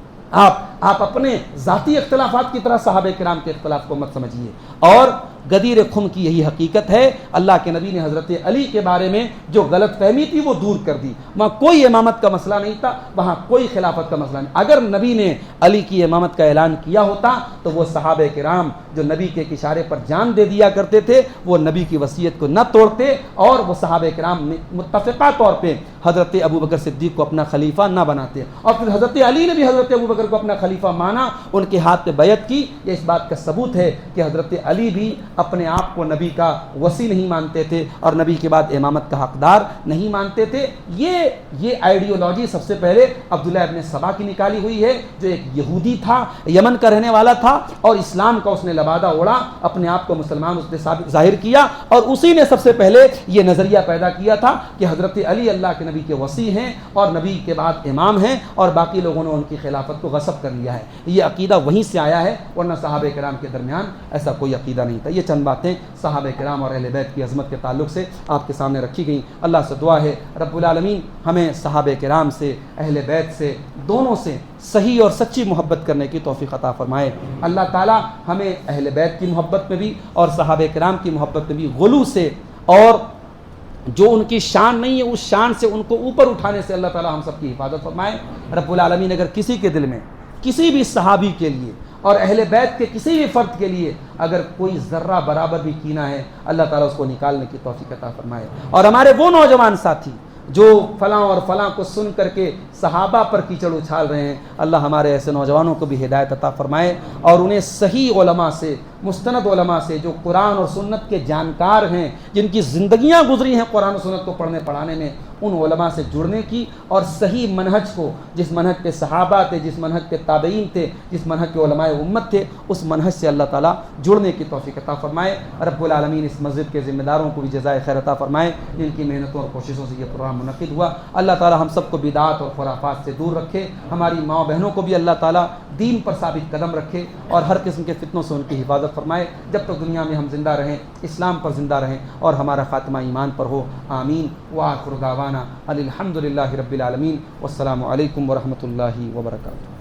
آپ اپنے ذاتی اختلافات کی طرح صحابہ کرام کے اختلاف کو مت سمجھیے. اور غدیر خم کی یہی حقیقت ہے، اللہ کے نبی نے حضرت علی کے بارے میں جو غلط فہمی تھی وہ دور کر دی. وہاں کوئی امامت کا مسئلہ نہیں تھا، وہاں کوئی خلافت کا مسئلہ نہیں. اگر نبی نے علی کی امامت کا اعلان کیا ہوتا تو وہ صحابہ کرام جو نبی کے اشارے پر جان دے دیا کرتے تھے وہ نبی کی وصیت کو نہ توڑتے، اور وہ صحابہ کرام متفقہ طور پہ حضرت ابوبکر صدیق کو اپنا خلیفہ نہ بناتے. اور پھر حضرت علی نے بھی حضرت ابوبکر کو اپنا خلیفہ مانا، ان کے ہاتھ پہ بیعت کی. یہ اس بات کا ثبوت ہے کہ حضرت علی بھی اپنے آپ کو نبی کا وصی نہیں مانتے تھے اور نبی کے بعد امامت کا حقدار نہیں مانتے تھے. یہ آئیڈیالوجی سب سے پہلے عبداللہ ابن سبا کی نکالی ہوئی ہے, جو ایک یہودی تھا, یمن کا رہنے والا تھا, اور اسلام کا اس نے لبادہ اوڑھا, اپنے آپ کو مسلمان اس نے ظاہر کیا, اور اسی نے سب سے پہلے یہ نظریہ پیدا کیا تھا کہ حضرت علی اللہ کے نبی کے وصی ہیں اور نبی کے بعد امام ہیں, اور باقی لوگوں نے ان کی خلافت کو غصب کر لیا ہے. یہ عقیدہ وہیں سے آیا ہے, ورنہ صحابہ کرام کے درمیان ایسا کوئی عقیدہ نہیں تھا. یہ چند باتیں صحابہ کرام اور اہل بیت کی عظمت کے تعلق سے آپ کے سامنے رکھی گئیں. اللہ سے دعا ہے رب العالمین ہمیں صحابہ کرام سے, اہل بیت سے, دونوں سے صحیح اور سچی محبت کرنے کی توفیق عطا فرمائے. اللہ تعالی ہمیں اہل بیت کی محبت میں بھی اور صحابہ کرام کی محبت میں بھی غلو سے, اور جو ان کی شان نہیں ہے اس شان سے ان کو اوپر اٹھانے سے اللہ تعالی ہم سب کی حفاظت فرمائے. رب العالمین اگر کسی کے دل میں کسی بھی صحابی کے لیے اور اہل بیت کے کسی بھی فرد کے لیے اگر کوئی ذرہ برابر بھی کینہ ہے, اللہ تعالیٰ اس کو نکالنے کی توفیق عطا فرمائے. اور ہمارے وہ نوجوان ساتھی جو فلاں اور فلاں کو سن کر کے صحابہ پر کیچڑ اچھال رہے ہیں, اللہ ہمارے ایسے نوجوانوں کو بھی ہدایت عطا فرمائے, اور انہیں صحیح علماء سے, مستند علماء سے, جو قرآن اور سنت کے جانکار ہیں, جن کی زندگیاں گزری ہیں قرآن و سنت کو پڑھنے پڑھانے میں, ان علماء سے جڑنے کی, اور صحیح منہج کو, جس منہج پہ صحابہ تھے, جس منہج پہ تابعین تھے, جس منہج پہ علماء امت تھے, اس منہج سے اللہ تعالیٰ جڑنے کی توفیق عطا فرمائے. رب العالمین اس مسجد کے ذمہ داروں کو بھی جزائے خیر عطا فرمائے, جن کی محنتوں اور کوششوں سے یہ پروگرام منعقد ہوا. اللہ تعالیٰ ہم سب کو بدعات اور خرافات سے دور رکھے, ہماری ماں بہنوں کو بھی اللہ تعالیٰ دین پر ثابت قدم رکھے, اور ہر قسم کے فتنوں سے ان کی حفاظت فرمائے. جب تک دنیا میں ہم زندہ رہیں اسلام پر زندہ رہیں, اور ہمارا خاتمہ ایمان پر ہو. آمین. وآخر دعوانا الحمد للہ رب العالمین. والسلام علیکم ورحمۃ اللہ وبرکاتہ.